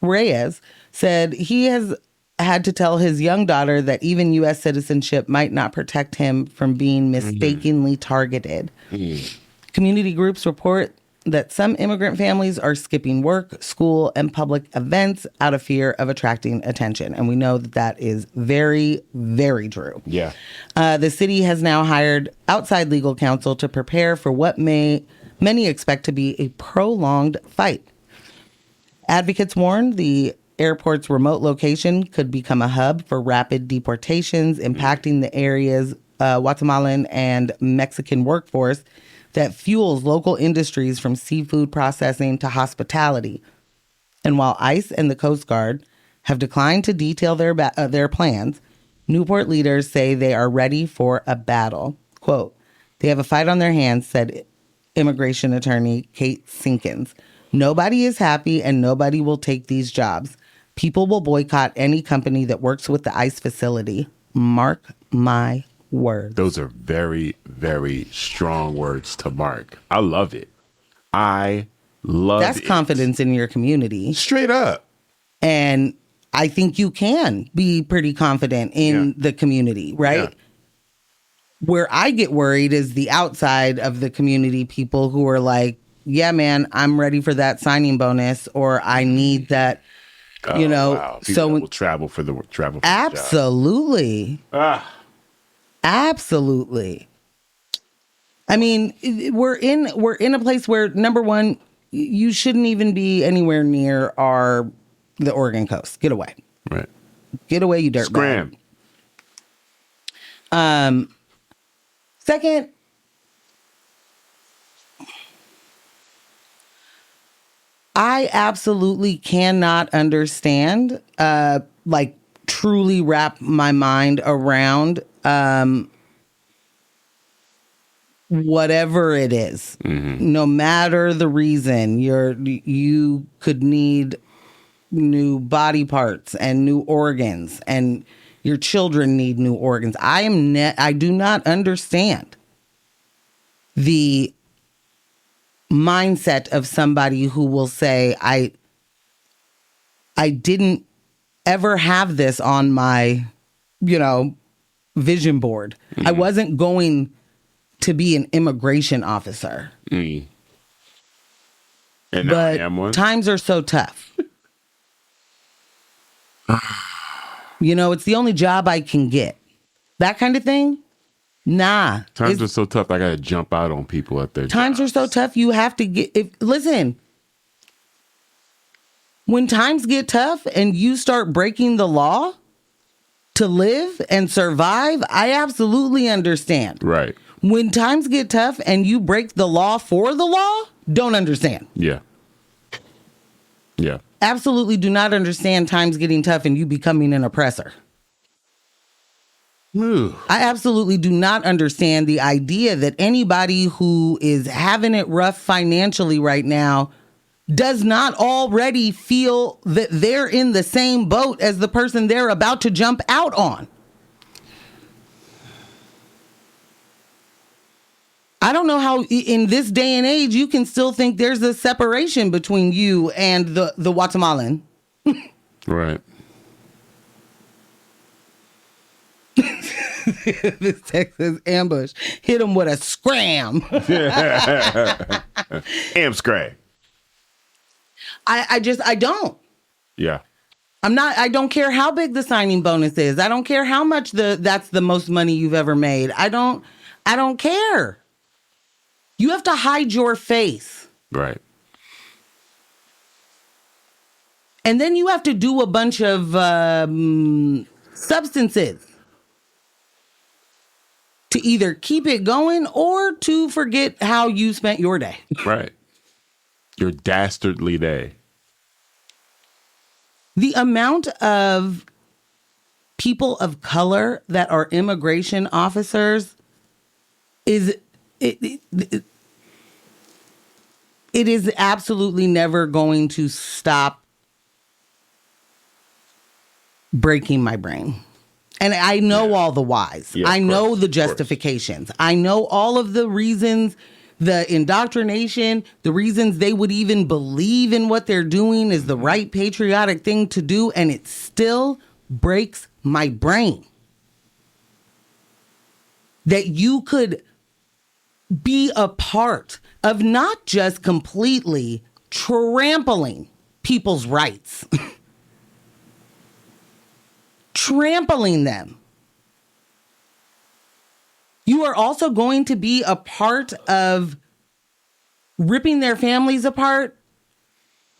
Reyes said he has had to tell his young daughter that even U.S. citizenship might not protect him from being mistakenly targeted. Community groups report that some immigrant families are skipping work, school, and public events out of fear of attracting attention. And we know that that is very, very true. Yeah. The city has now hired outside legal counsel to prepare for what many expect to be a prolonged fight. Advocates warn the airport's remote location could become a hub for rapid deportations, impacting the area's Guatemalan and Mexican workforce that fuels local industries from seafood processing to hospitality. And while ICE and the Coast Guard have declined to detail their plans, Newport leaders say they are ready for a battle. Quote, "They have a fight on their hands," said immigration attorney Kate Sinkins. "Nobody is happy and nobody will take these jobs. People will boycott any company that works with the ICE facility. Mark my words." Those are very, very strong words to mark. I love it. I love it. That's confidence in your community. Straight up. And I think you can be pretty confident in the community, right? Yeah. Where I get worried is the outside of the community people who are like, yeah, man, I'm ready for that signing bonus, or I need that, Wow. People so that will travel for the job. Absolutely. Absolutely. I mean, we're in a place where, number one, you shouldn't even be anywhere near the Oregon coast. Get away. Right. Get away, you dirtbag. Scram. Second, I absolutely cannot understand, truly wrap my mind around whatever it is. No matter the reason, you could need new body parts and new organs, and your children need new organs. I do not understand the mindset of somebody who will say, I didn't ever have this on my, vision board. I wasn't going to be an immigration officer. And now I am one. Times are so tough. It's the only job I can get. That kind of thing. Nah. Times are so tough, I got to jump out on people at their Times jobs. are so tough, you have to listen. When times get tough and you start breaking the law to live and survive, I absolutely understand. Right. When times get tough and you break the law for the law, don't understand. Yeah. Yeah. Absolutely do not understand times getting tough and you becoming an oppressor. Ooh. I absolutely do not understand the idea that anybody who is having it rough financially right now does not already feel that they're in the same boat as the person they're about to jump out on. I don't know how in this day and age you can still think there's a separation between you and the Guatemalan. Right. This Texas ambush hit him with a scram. Scram. I don't. Yeah. I don't care how big the signing bonus is. I don't care how much that's the most money you've ever made. I don't care. You have to hide your face. Right. And then you have to do a bunch of substances to either keep it going or to forget how you spent your day. Right. Your dastardly day. The amount of people of color that are immigration officers is it is absolutely never going to stop breaking my brain. And I know all the whys. Yeah, I know course, the justifications. I know all of the reasons, the indoctrination, the reasons they would even believe in what they're doing is the right patriotic thing to do. And it still breaks my brain that you could be a part of not just completely trampling people's rights, trampling them. You are also going to be a part of ripping their families apart,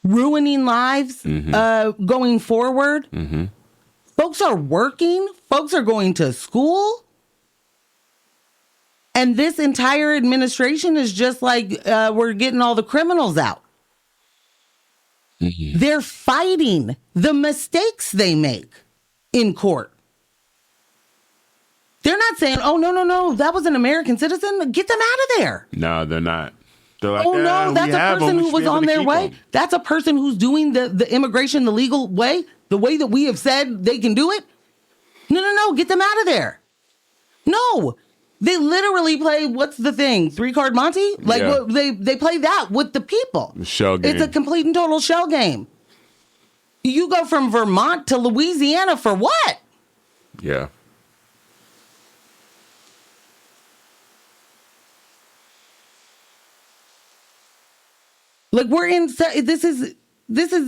ruining lives going forward. Mm-hmm. Folks are working. Folks are going to school. And this entire administration is just like, we're getting all the criminals out. Mm-hmm. They're fighting the mistakes they make in court. They're not saying, oh, no, that was an American citizen. Get them out of there. No, they're not. They're like, Oh, no, that's a person who was on their way. That's a person who's doing the immigration the legal way, the way that we have said they can do it. No, get them out of there. No. They literally play, what's the thing? 3-card Monty? Like, Yeah. they play that with the people. Shell game. It's a complete and total shell game. You go from Vermont to Louisiana for what? Yeah. Like, we're in, this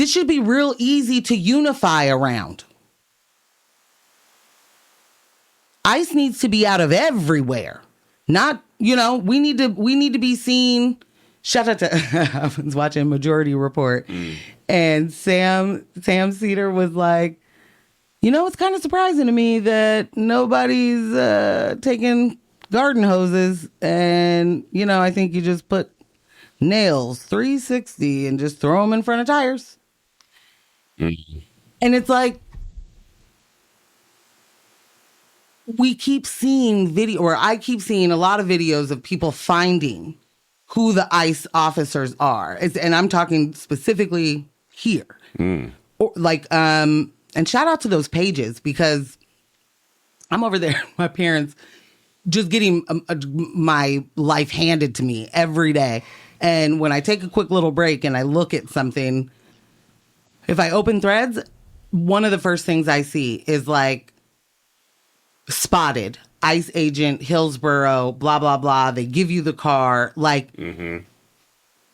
should be real easy to unify around. ICE needs to be out of everywhere. Not, we need to be seen. Shout out to, I was watching Majority Report and Sam Cedar was like, it's kind of surprising to me that nobody's taking garden hoses. And, I think you just put nails 360 and just throw them in front of tires. Mm-hmm. And it's like, we keep seeing I keep seeing a lot of videos of people finding who the ICE officers are. And I'm talking specifically here. Or and shout out to those pages because I'm over there, my parents just getting my life handed to me every day. And when I take a quick little break and I look at something, if I open Threads, one of the first things I see is like, spotted, ICE agent, Hillsborough, blah, blah, blah. They give you the car. Like,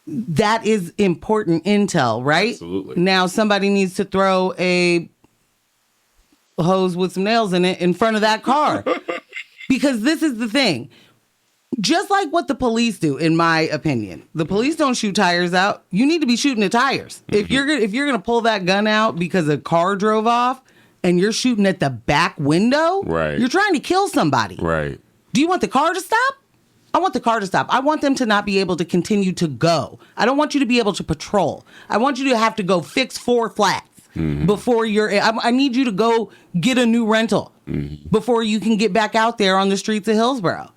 that is important intel, right? Absolutely. Now somebody needs to throw a hose with some nails in it in front of that car. Because this is the thing. Just like what the police do, in my opinion. The police don't shoot tires out. You need to be shooting the tires. If you're going to pull that gun out because a car drove off, and you're shooting at the back window, right? You're trying to kill somebody. Right. Do you want the car to stop? I want the car to stop. I want them to not be able to continue to go. I don't want you to be able to patrol. I want you to have to go fix 4 flats before I need you to go get a new rental before you can get back out there on the streets of Hillsborough.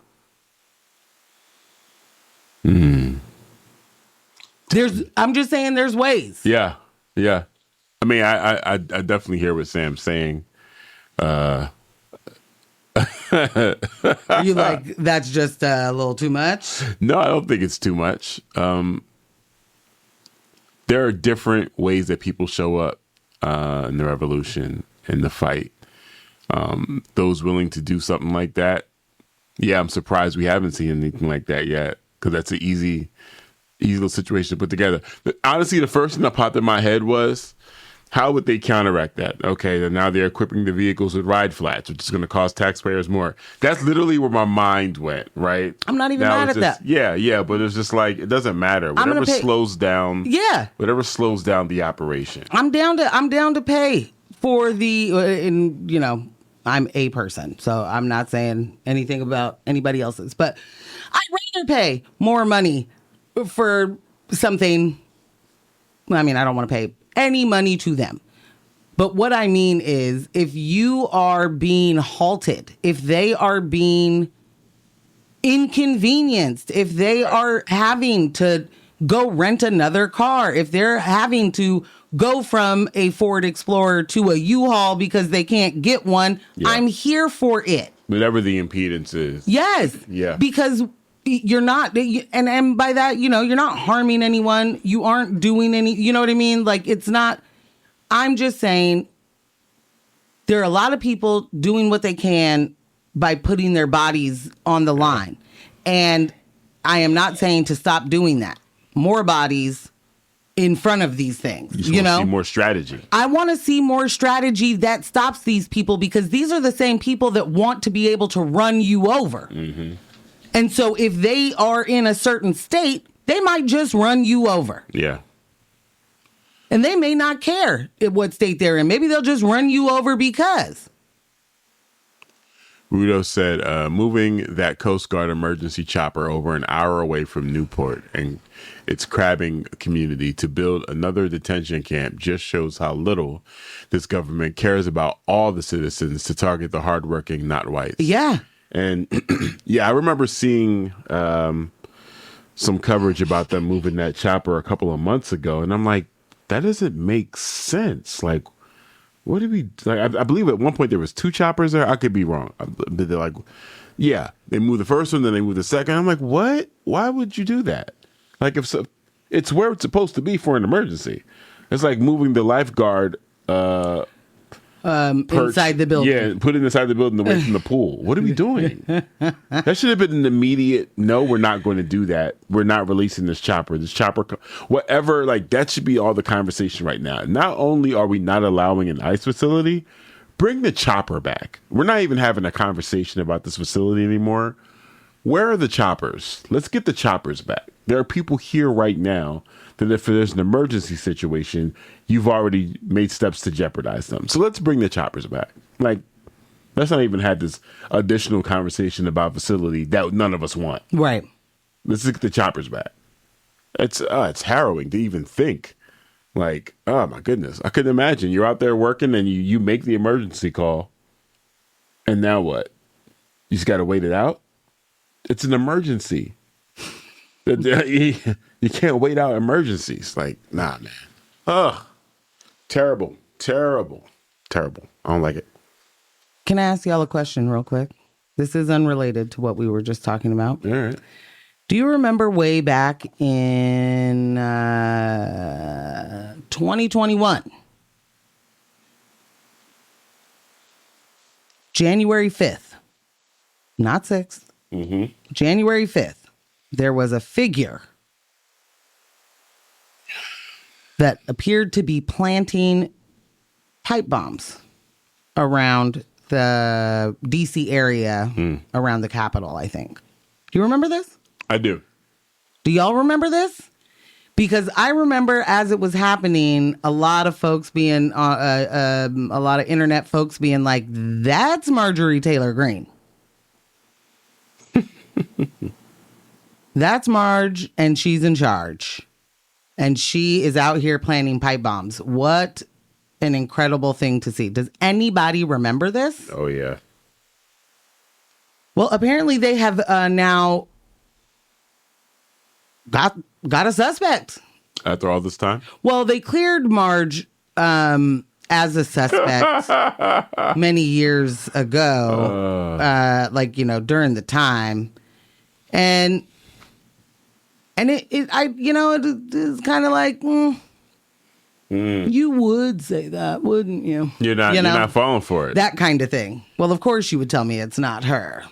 I'm just saying there's ways. Yeah. Yeah. I mean, I definitely hear what Sam's saying. Are you like, that's just a little too much? No, I don't think it's too much. There are different ways that people show up in the revolution, in the fight. Those willing to do something like that. Yeah, I'm surprised we haven't seen anything like that yet, because that's an easy little situation to put together. But honestly, the first thing that popped in my head was, how would they counteract that? Okay, then now they're equipping the vehicles with ride flats, which is going to cost taxpayers more. That's literally where my mind went, right? I'm not even mad at that. Yeah, but it's just like, it doesn't matter. Whatever slows down the operation. I'm down to pay for I'm a person, so I'm not saying anything about anybody else's, but I'd rather pay more money for something. I mean, I don't want to pay any money to them. But what I mean is, if you are being halted, if they are being inconvenienced, if they are having to go rent another car. If they're having to go from a Ford Explorer to a U-Haul because they can't get one, I'm here for it. Whatever the impedance is. Yes. Yeah. Because you're not, and by that, you're not harming anyone. You aren't doing any, you know what I mean? Like, it's not, I'm just saying there are a lot of people doing what they can by putting their bodies on the line. And I am not saying to stop doing that. More bodies in front of these things. You know? See more strategy. I want to see more strategy that stops these people, because these are the same people that want to be able to run you over. Mm-hmm. And so if they are in a certain state, they might just run you over. Yeah. And they may not care what state they're in. Maybe they'll just run you over because. Rudo said, moving that Coast Guard emergency chopper over an hour away from Newport and its crabbing community to build another detention camp just shows how little this government cares about all the citizens to target the hardworking, not whites. Yeah. And yeah, I remember seeing some coverage about them moving that chopper a couple of months ago. And I'm like, that doesn't make sense. Like, what did we, like, I believe at one point there was 2 choppers there. I could be wrong. But they're like, yeah, they moved the first one, then they moved the second. I'm like, what? Why would you do that? Like, if so, it's where it's supposed to be for an emergency. It's like moving the lifeguard inside the building. Yeah, put it inside the building away from the pool. What are we doing? That should have been an immediate, no, we're not going to do that. We're not releasing this chopper. This chopper, whatever, like, that should be all the conversation right now. Not only are we not allowing an ICE facility, bring the chopper back. We're not even having a conversation about this facility anymore. Where are the choppers? Let's get the choppers back. There are people here right now that if there's an emergency situation, you've already made steps to jeopardize them. So let's bring the choppers back. Like, let's not even have this additional conversation about facility that none of us want. Right. Let's get the choppers back. It's harrowing to even think. Like, oh my goodness. I couldn't imagine. You're out there working and you make the emergency call. And now what? You just got to wait it out? It's an emergency. You can't wait out emergencies. Like, nah, man. Ugh. Terrible. Terrible. Terrible. I don't like it. Can I ask y'all a question real quick? This is unrelated to what we were just talking about. All right. Do you remember way back in 2021, January 5th, not 6th, January 5th, there was a figure that appeared to be planting pipe bombs around the DC area, around the Capitol, I think. Do you remember this? I do. Do y'all remember this? Because I remember as it was happening, a lot of folks being, a lot of internet folks being like, that's Marjorie Taylor Greene. That's Marge, and she's in charge. And she is out here planting pipe bombs. What an incredible thing to see. Does anybody remember this? Oh, yeah. Well, apparently they have now got a suspect. After all this time? Well, they cleared Marge as a suspect many years ago, during the time. And it's kind of like, you would say that, wouldn't you? You're not falling for it. That kind of thing. Well, of course you would tell me it's not her.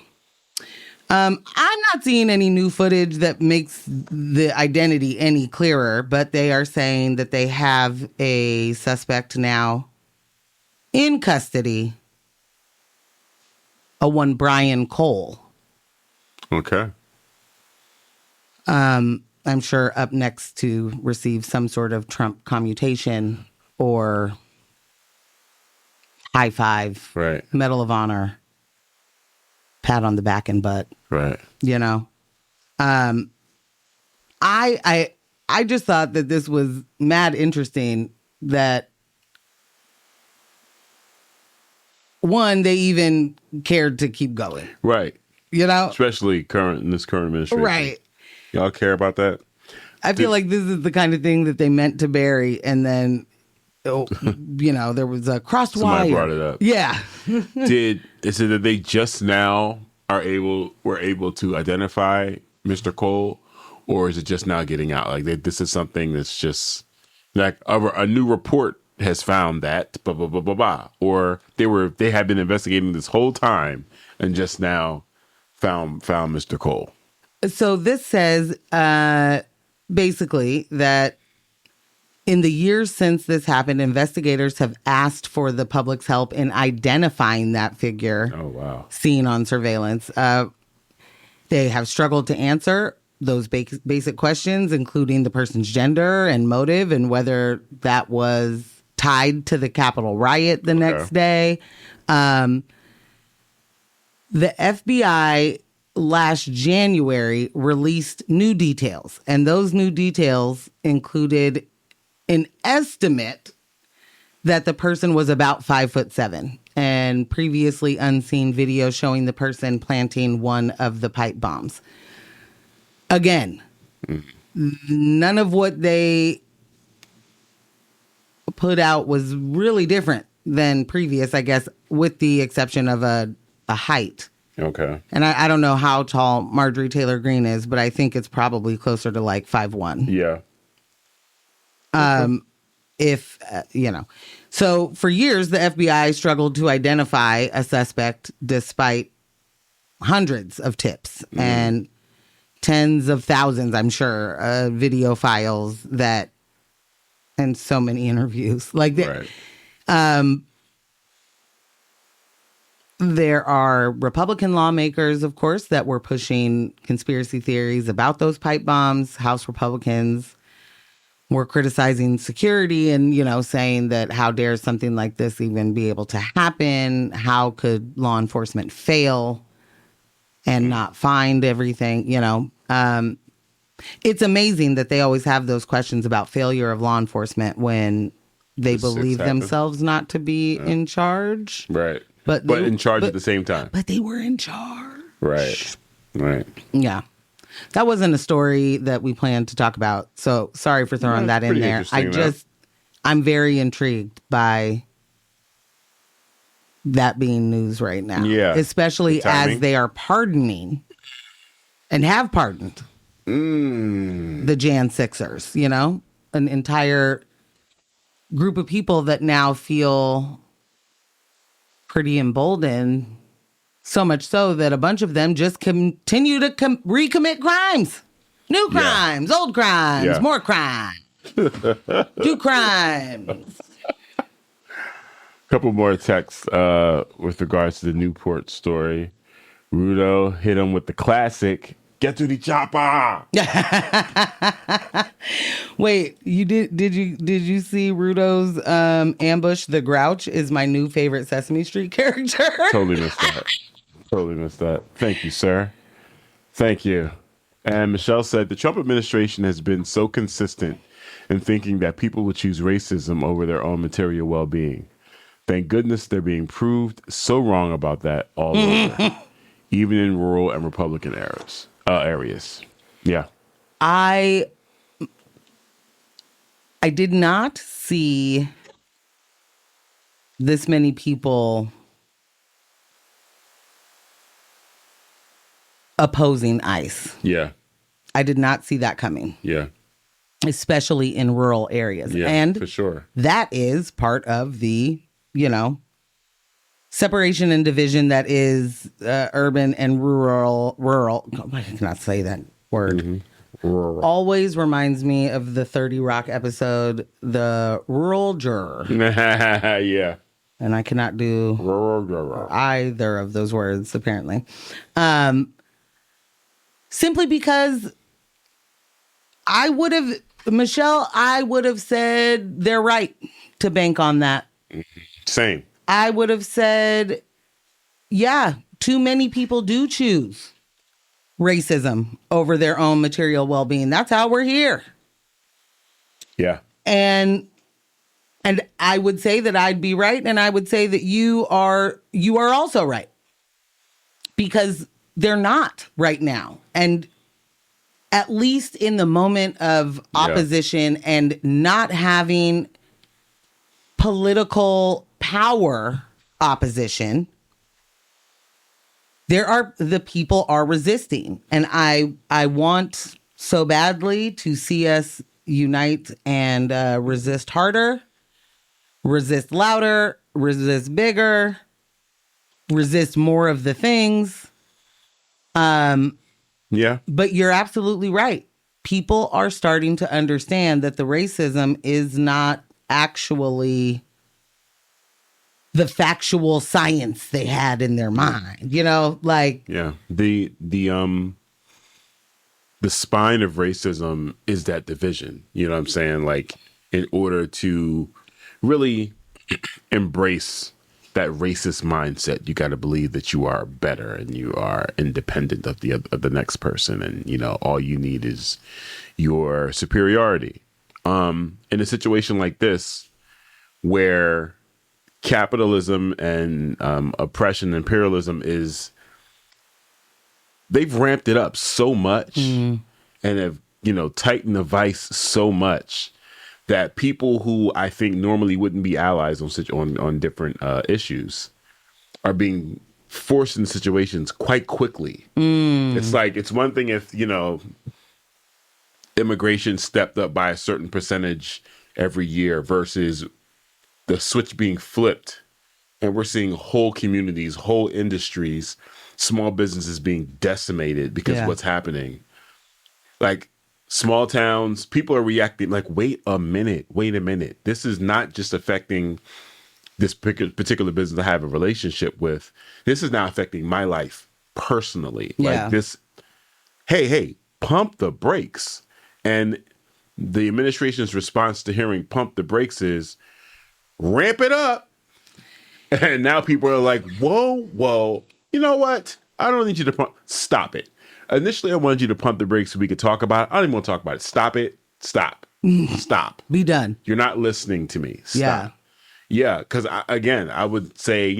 I'm not seeing any new footage that makes the identity any clearer, but they are saying that they have a suspect now in custody, one Brian Cole. Okay. I'm sure up next to receive some sort of Trump commutation or high five, right? Medal of Honor, pat on the back and butt, right? You know, I just thought that this was mad interesting that one, they even cared to keep going, right? You know, especially in this current administration, right? Y'all care about that? I feel like this is the kind of thing that they meant to bury, and then, there was a crossed Somebody wire. brought it up. Yeah. Is it that they just now were able to identify Mr. Cole, or is it just now getting out? Like this is something that's just like a new report has found that blah blah blah blah blah, or they had been investigating this whole time and just now found Mr. Cole. So this says basically that in the years since this happened, investigators have asked for the public's help in identifying that figure. Oh, wow. Seen on surveillance. They have struggled to answer those basic questions, including the person's gender and motive and whether that was tied to the Capitol riot the next day. The FBI last January released new details, and those new details included an estimate that the person was about 5'7", and previously unseen video showing the person planting one of the pipe bombs. Again, none of what they put out was really different than previous, I guess, with the exception of a height. Okay. And I don't know how tall Marjorie Taylor Greene is, but I think it's probably closer to like 5'1". Yeah. So for years, the FBI struggled to identify a suspect despite hundreds of tips and tens of thousands, I'm sure, video files and so many interviews. Like that. Right. There are Republican lawmakers, of course, that were pushing conspiracy theories about those pipe bombs. House Republicans were criticizing security and, saying that how dare something like this even be able to happen? How could law enforcement fail and not find everything? It's amazing that they always have those questions about failure of law enforcement when they believe themselves not to be in charge. Right. But in charge at the same time. But they were in charge. Right. Right. Yeah. That wasn't a story that we planned to talk about. So sorry for throwing that in there. I'm very intrigued by that being news right now. Yeah. Especially as they are pardoning and have pardoned the Jan Sixers, an entire group of people that now feel pretty emboldened. So much so that a bunch of them just continue to recommit crimes. New crimes, old crimes, more crimes. New crimes. Couple more texts with regards to the Newport story. Rudo hit him with the classic, get to the chopper. Wait, did you see Rudo's ambush? The Grouch is my new favorite Sesame Street character. Totally missed that. Thank you, sir. Thank you. And Michelle said, the Trump administration has been so consistent in thinking that people will choose racism over their own material well-being. Thank goodness they're being proved so wrong about that all over, even in rural and Republican areas. Yeah. I did not see this many people opposing ICE. Yeah. I did not see that coming. Yeah. Especially in rural areas. Yeah, and for sure. That is part of the, separation and division that is urban and rural. I cannot say that word. Mm-hmm. Rural. Always reminds me of the 30 Rock episode, The Rural Juror. Yeah. And I cannot do either of those words, apparently. Simply because I would have said they're right to bank on that. Same. I would have said, yeah, too many people do choose racism over their own material well-being. That's how we're here. Yeah. And I would say that I'd be right, and I would say that you are also right. Because they're not right now. And at least in the moment of opposition and not having political power opposition, the people are resisting. And I want so badly to see us unite and resist harder, resist louder, resist bigger, resist more of the things. But you're absolutely right. People are starting to understand that the racism is not actually the factual science they had in their mind, the spine of racism is that division. You know what I'm saying? Like, in order to really embrace that racist mindset, you got to believe that you are better and you are independent of the next person, and all you need is your superiority. In a situation like this, where capitalism and oppression, imperialism they've ramped it up so much and have tightened the vice so much that people who I think normally wouldn't be allies on different issues are being forced in situations quite quickly. It's like, it's one thing if immigration stepped up by a certain percentage every year versus the switch being flipped, and we're seeing whole communities, whole industries, small businesses being decimated because of what's happening. Like, small towns, people are reacting like, wait a minute. This is not just affecting this particular business I have a relationship with. This is now affecting my life personally. Like this, hey, pump the brakes. And the administration's response to hearing pump the brakes is ramp it up. And now people are like, whoa, you know what? I don't need you to stop it. Initially, I wanted you to pump the brakes so we could talk about it. I don't even want to talk about it. Stop it. Stop. Be done. You're not listening to me. Stop. Yeah, because I would say,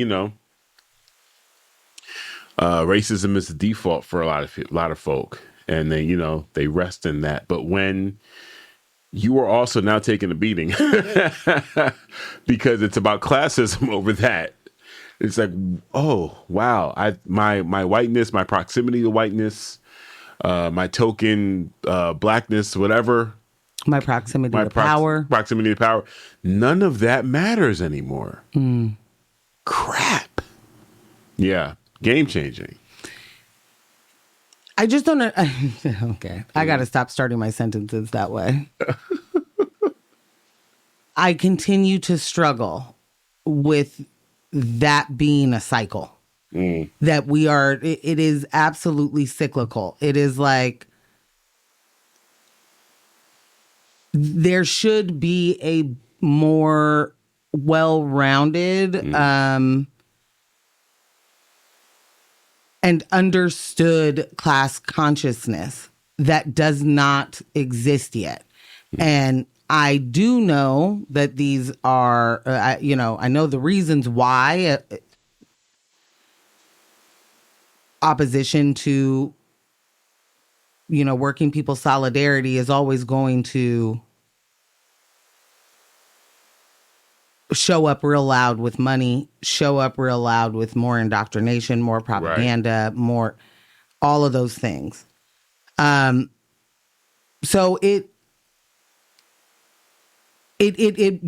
racism is the default for a lot of folk, and they rest in that. But when you are also now taking a beating because it's about classism over that. It's like, oh, wow. My whiteness, my proximity to whiteness, my token blackness, whatever. My proximity to power. Proximity to power. None of that matters anymore. Crap. Yeah. Game changing. I just don't know. Okay. I got to stop starting my sentences that way. I continue to struggle with that being a cycle. That it is absolutely cyclical. It is like, there should be a more well-rounded and understood class consciousness that does not exist yet. And I do know that these are, I know the reasons why opposition to, working people solidarity is always going to show up real loud with money, show up real loud with more indoctrination, more propaganda, more, all of those things. So it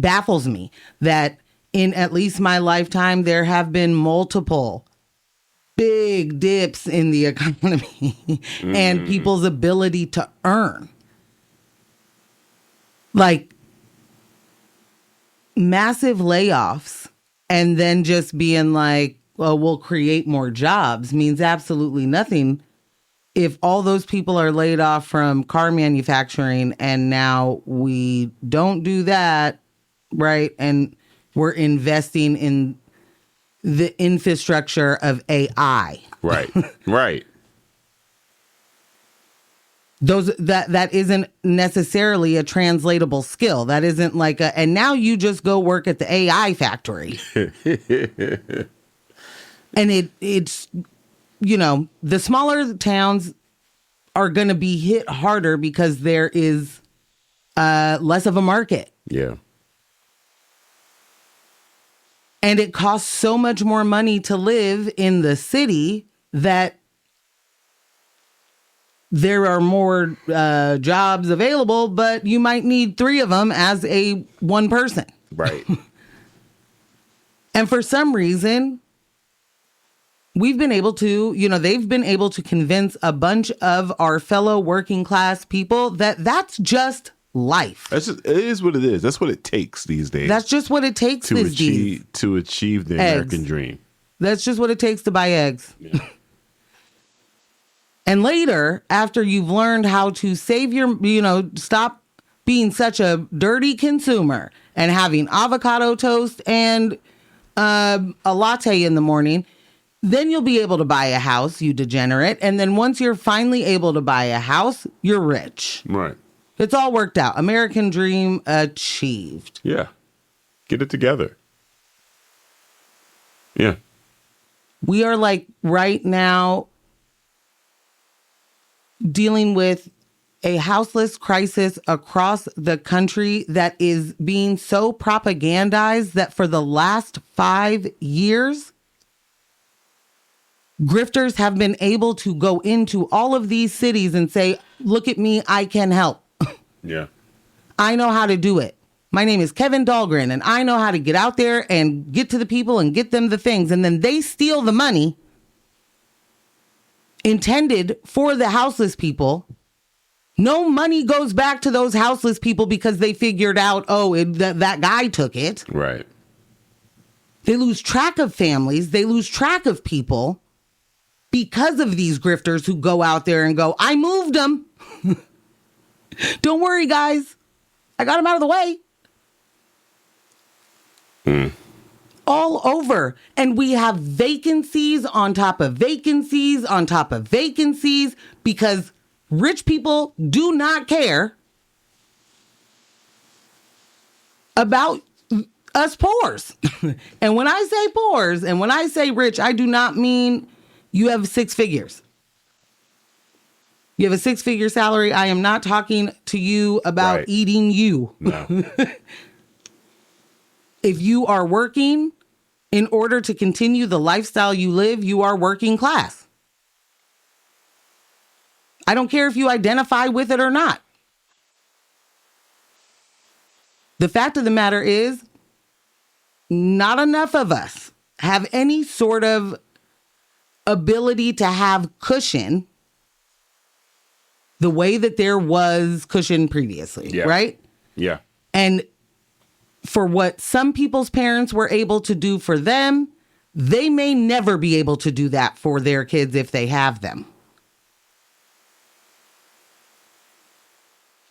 baffles me that in at least my lifetime, there have been multiple big dips in the economy and people's ability to earn. Like, massive layoffs and then just being like, well, we'll create more jobs means absolutely nothing if all those people are laid off from car manufacturing and now we don't do that, right? And we're investing in the infrastructure of AI. Right, right. That isn't necessarily a translatable skill. That isn't like and now you just go work at the AI factory. And it's the smaller the towns are going to be hit harder because there is less of a market. Yeah. And it costs so much more money to live in the city that there are more jobs available, but you might need 3 of them as a one person. Right. And for some reason, we've been able to, they've been able to convince a bunch of our fellow working class people that that's just life. It is what it is. That's what it takes these days. That's just what it takes to achieve the American dream. That's just what it takes to buy eggs. Yeah. And later, after you've learned how to save your, stop being such a dirty consumer and having avocado toast and a latte in the morning, then you'll be able to buy a house, you degenerate. And then once you're finally able to buy a house, you're rich. Right. It's all worked out. American dream achieved. Yeah. Get it together. Yeah. We are like right now dealing with a houseless crisis across the country that is being so propagandized that for the last 5 years, grifters have been able to go into all of these cities and say, look at me, I can help. Yeah. I know how to do it. My name is Kevin Dahlgren, and I know how to get out there and get to the people and get them the things. And then they steal the money intended for the houseless people. No money goes back to those houseless people because they figured out, that guy took it. Right. They lose track of families. They lose track of people because of these grifters who go out there and go, I moved them. Don't worry, guys. I got them out of the way. All over. And we have vacancies on top of vacancies on top of vacancies because rich people do not care about us poors. And when I say poors and when I say rich, I do not mean you have 6 figures. You have a 6-figure salary. I am not talking to you about eating you. No. If you are working in order to continue the lifestyle you live, you are working class. I don't care if you identify with it or not. The fact of the matter is, not enough of us have any sort of ability to have cushion the way that there was cushion previously, right? Yeah. And for what some people's parents were able to do for them, they may never be able to do that for their kids if they have them.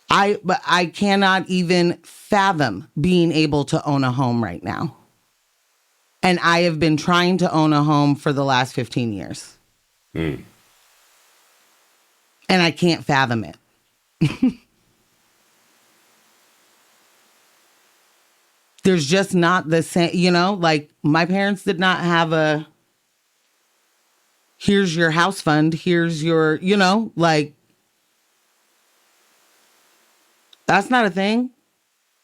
I cannot even fathom being able to own a home right now. And I have been trying to own a home for the last 15 years. And I can't fathom it. There's just not the same, like my parents did not have a, here's your house fund, here's your, that's not a thing.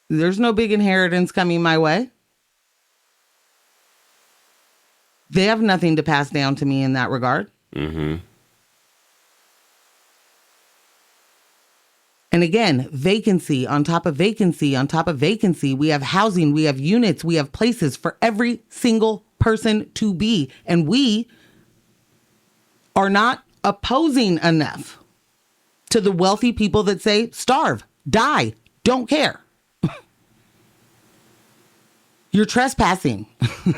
There's no big inheritance coming my way. They have nothing to pass down to me in that regard. Mm-hmm. And again, vacancy on top of vacancy on top of vacancy. We have housing, we have units, we have places for every single person to be. And we are not opposing enough to the wealthy people that say, starve, die, don't care. You're trespassing.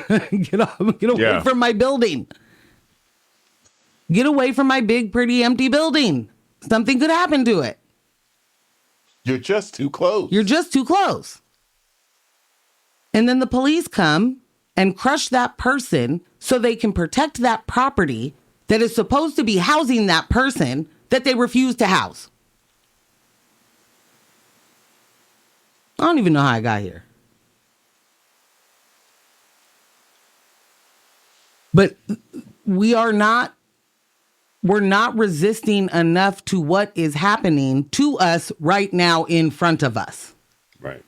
Get away from my building. Get away from my big, pretty, empty building. Something could happen to it. You're just too close. You're just too close. And then the police come and crush that person so they can protect that property that is supposed to be housing that person that they refuse to house. I don't even know how I got here. But we are not we're not resisting enough to what is happening to us right now in front of us. Right.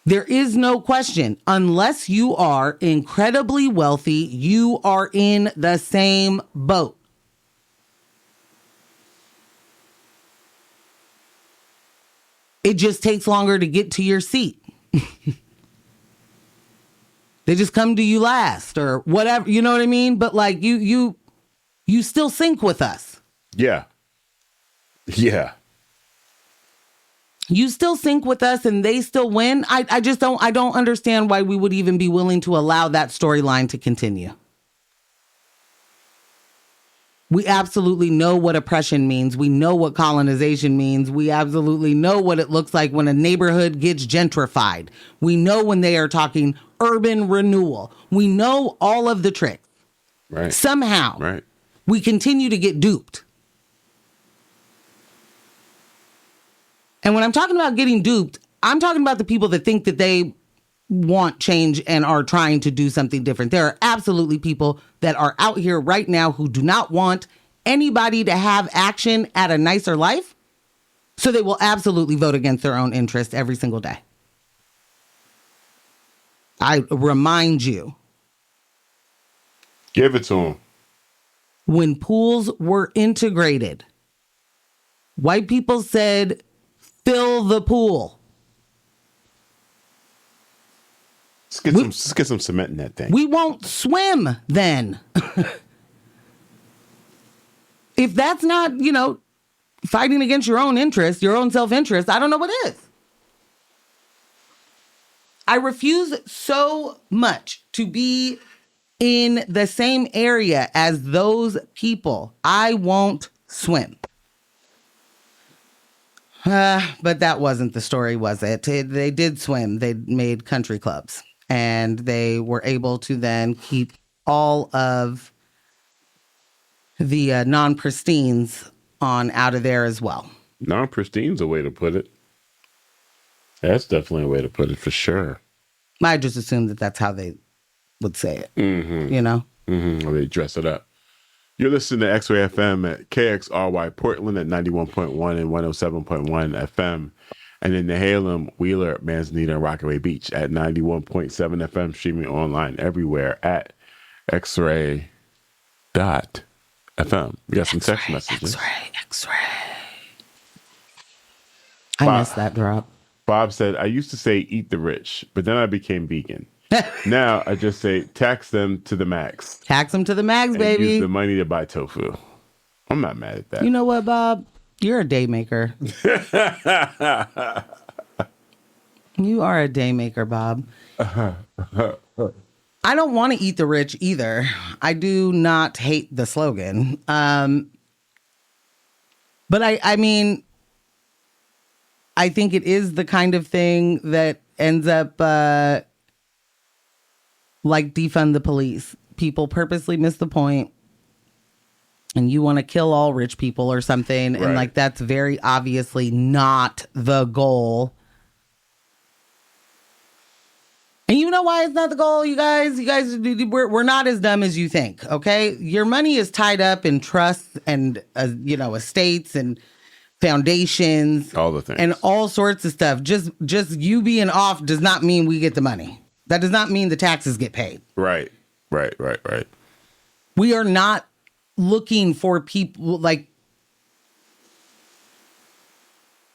There is no question, unless you are incredibly wealthy, you are in the same boat. It just takes longer to get to your seat. They just come to you last or whatever, you know what I mean? But like you still sync with us. Yeah. Yeah. You still sync with us and they still win. I don't understand why we would even be willing to allow that storyline to continue. We absolutely know what oppression means. We know what colonization means. We absolutely know what it looks like when a neighborhood gets gentrified. We know when they are talking urban renewal. We know all of the tricks. Right. Somehow, Right. we continue to get duped. And when I'm talking about getting duped, I'm talking about the people that think that they want change and are trying to do something different. There are absolutely people that are out here right now who do not want anybody to have action at a nicer life. So they will absolutely vote against their own interest every single day. I remind you. Give it to them. When pools were integrated, white people said, fill the pool. Let's get some cement in that thing. We won't swim then. If that's not, fighting against your own interest, your own self-interest, I don't know what is. I refuse so much to be in the same area as those people. I won't swim. But that wasn't the story, was it? They did swim. They made country clubs. And they were able to then keep all of the non-pristines on out of there as well. Non-pristine's a way to put it. That's definitely a way to put it for sure. I just assumed that that's how they would say it. Mm-hmm. Or they dress it up. You're listening to X-Ray FM at KXRY Portland at 91.1 and 107.1 FM. And in Nehalem, Wheeler, Manzanita, and Rockaway Beach at 91.7 FM, streaming online everywhere at xray.fm. We got some text messages. X-ray. I missed that drop. Bob said, I used to say eat the rich, but then I became vegan. Now I just say tax them to the max. Tax them to the max, baby. Use the money to buy tofu. I'm not mad at that. You know what, Bob? You're a day maker. You are a day maker, Bob. I don't want to eat the rich either. I do not hate the slogan. But I mean, I think it is the kind of thing that ends up like defund the police. People purposely miss the point. And you want to kill all rich people or something. Right. And like, that's very obviously not the goal. And you know why it's not the goal, you guys? We're not as dumb as you think, okay? Your money is tied up in trusts and, estates and foundations. All the things. And all sorts of stuff. Just you being off does not mean we get the money. That does not mean the taxes get paid. Right. We are not looking for people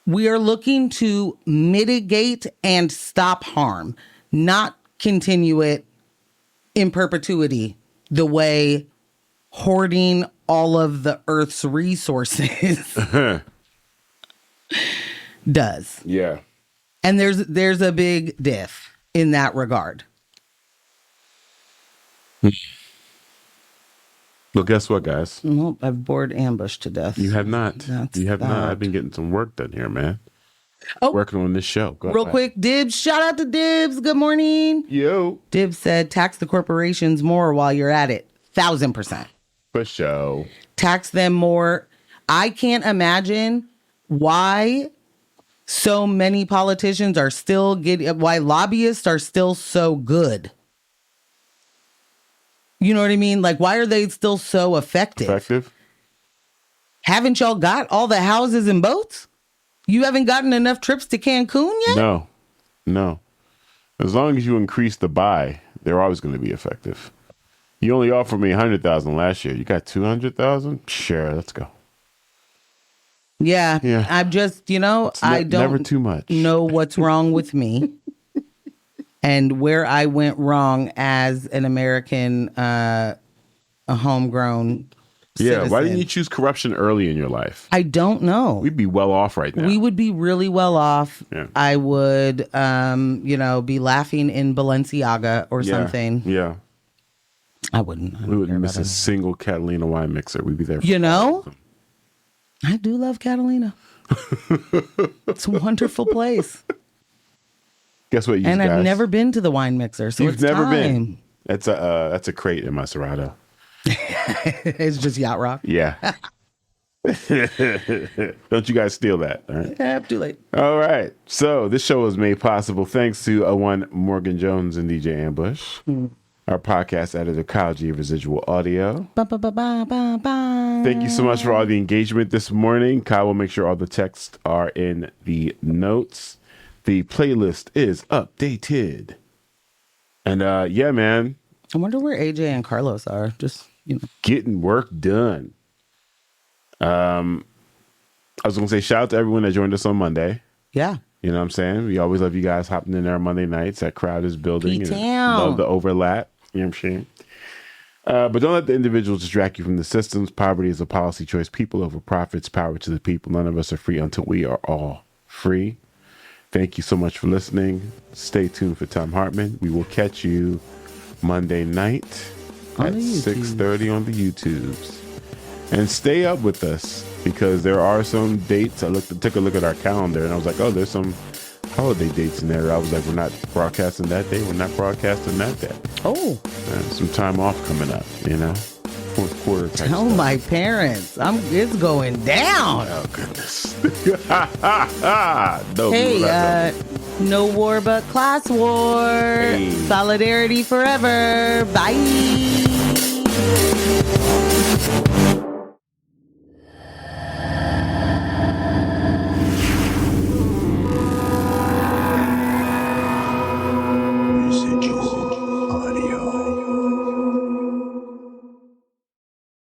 we are looking to mitigate and stop harm, not continue it in perpetuity the way hoarding all of the earth's resources does. Yeah. And there's a big diff in that regard. Well, guess what, guys? Nope, I've bored Ambush to death. You have not. That's you have not. that. I've been getting some work done here, man. Oh, working on this show. Go real ahead. quick, Dibs. Shout out to Dibs. Good morning. Yo. Dibs said, tax the corporations more while you're at it. 1,000%. For show. Tax them more. I can't imagine why so many politicians are still why lobbyists are still so good. You know what I mean? Like, why are they still so effective? Haven't y'all got all the houses and boats? You haven't gotten enough trips to Cancun yet? No. As long as you increase the buy, they're always going to be effective. You only offered me 100,000 last year. You got 200,000? Sure, let's go. Yeah. I'm just, I don't never too much. know what's wrong with me and where I went wrong as an American, a homegrown citizen. Why didn't you choose corruption early in your life? I don't know. We'd be well off right now. We would be really well off. Yeah. I would, be laughing in Balenciaga or something. Yeah. I wouldn't. We wouldn't miss a single Catalina wine mixer. We'd be there. I do love Catalina. It's a wonderful place. Guess what, and I've never been to the wine mixer, so You've never been. That's a crate in my Serato. It's just yacht rock. Yeah. Don't you guys steal that? All right. Yeah, too late. All right. So this show was made possible thanks to one Morgan Jones and DJ Ambush. Our podcast editor, Kyle G of Residual Audio. Thank you so much for all the engagement this morning. Kyle will make sure all the texts are in the notes. The playlist is updated. And man. I wonder where AJ and Carlos are. Just, getting work done. I was going to say shout out to everyone that joined us on Monday. Yeah. You know what I'm saying? We always love you guys hopping in there on Monday nights. That crowd is building. P-town. Love the overlap. You know what I'm saying? But don't let the individuals distract you from the systems. Poverty is a policy choice. People over profits. Power to the people. None of us are free until we are all free. Thank you so much for listening. Stay tuned for Tom Hartman. We will catch you Monday night at 6:30 on the YouTubes. And stay up with us because there are some dates. I took a look at our calendar and I was like, oh, there's some holiday dates in there. I was like, we're not broadcasting that day. We're not broadcasting that day. Oh. Some time off coming up, fourth quarter type Tell stuff. my parents. It's going down. Oh, goodness. No war but class war. Hey. Solidarity forever. Bye.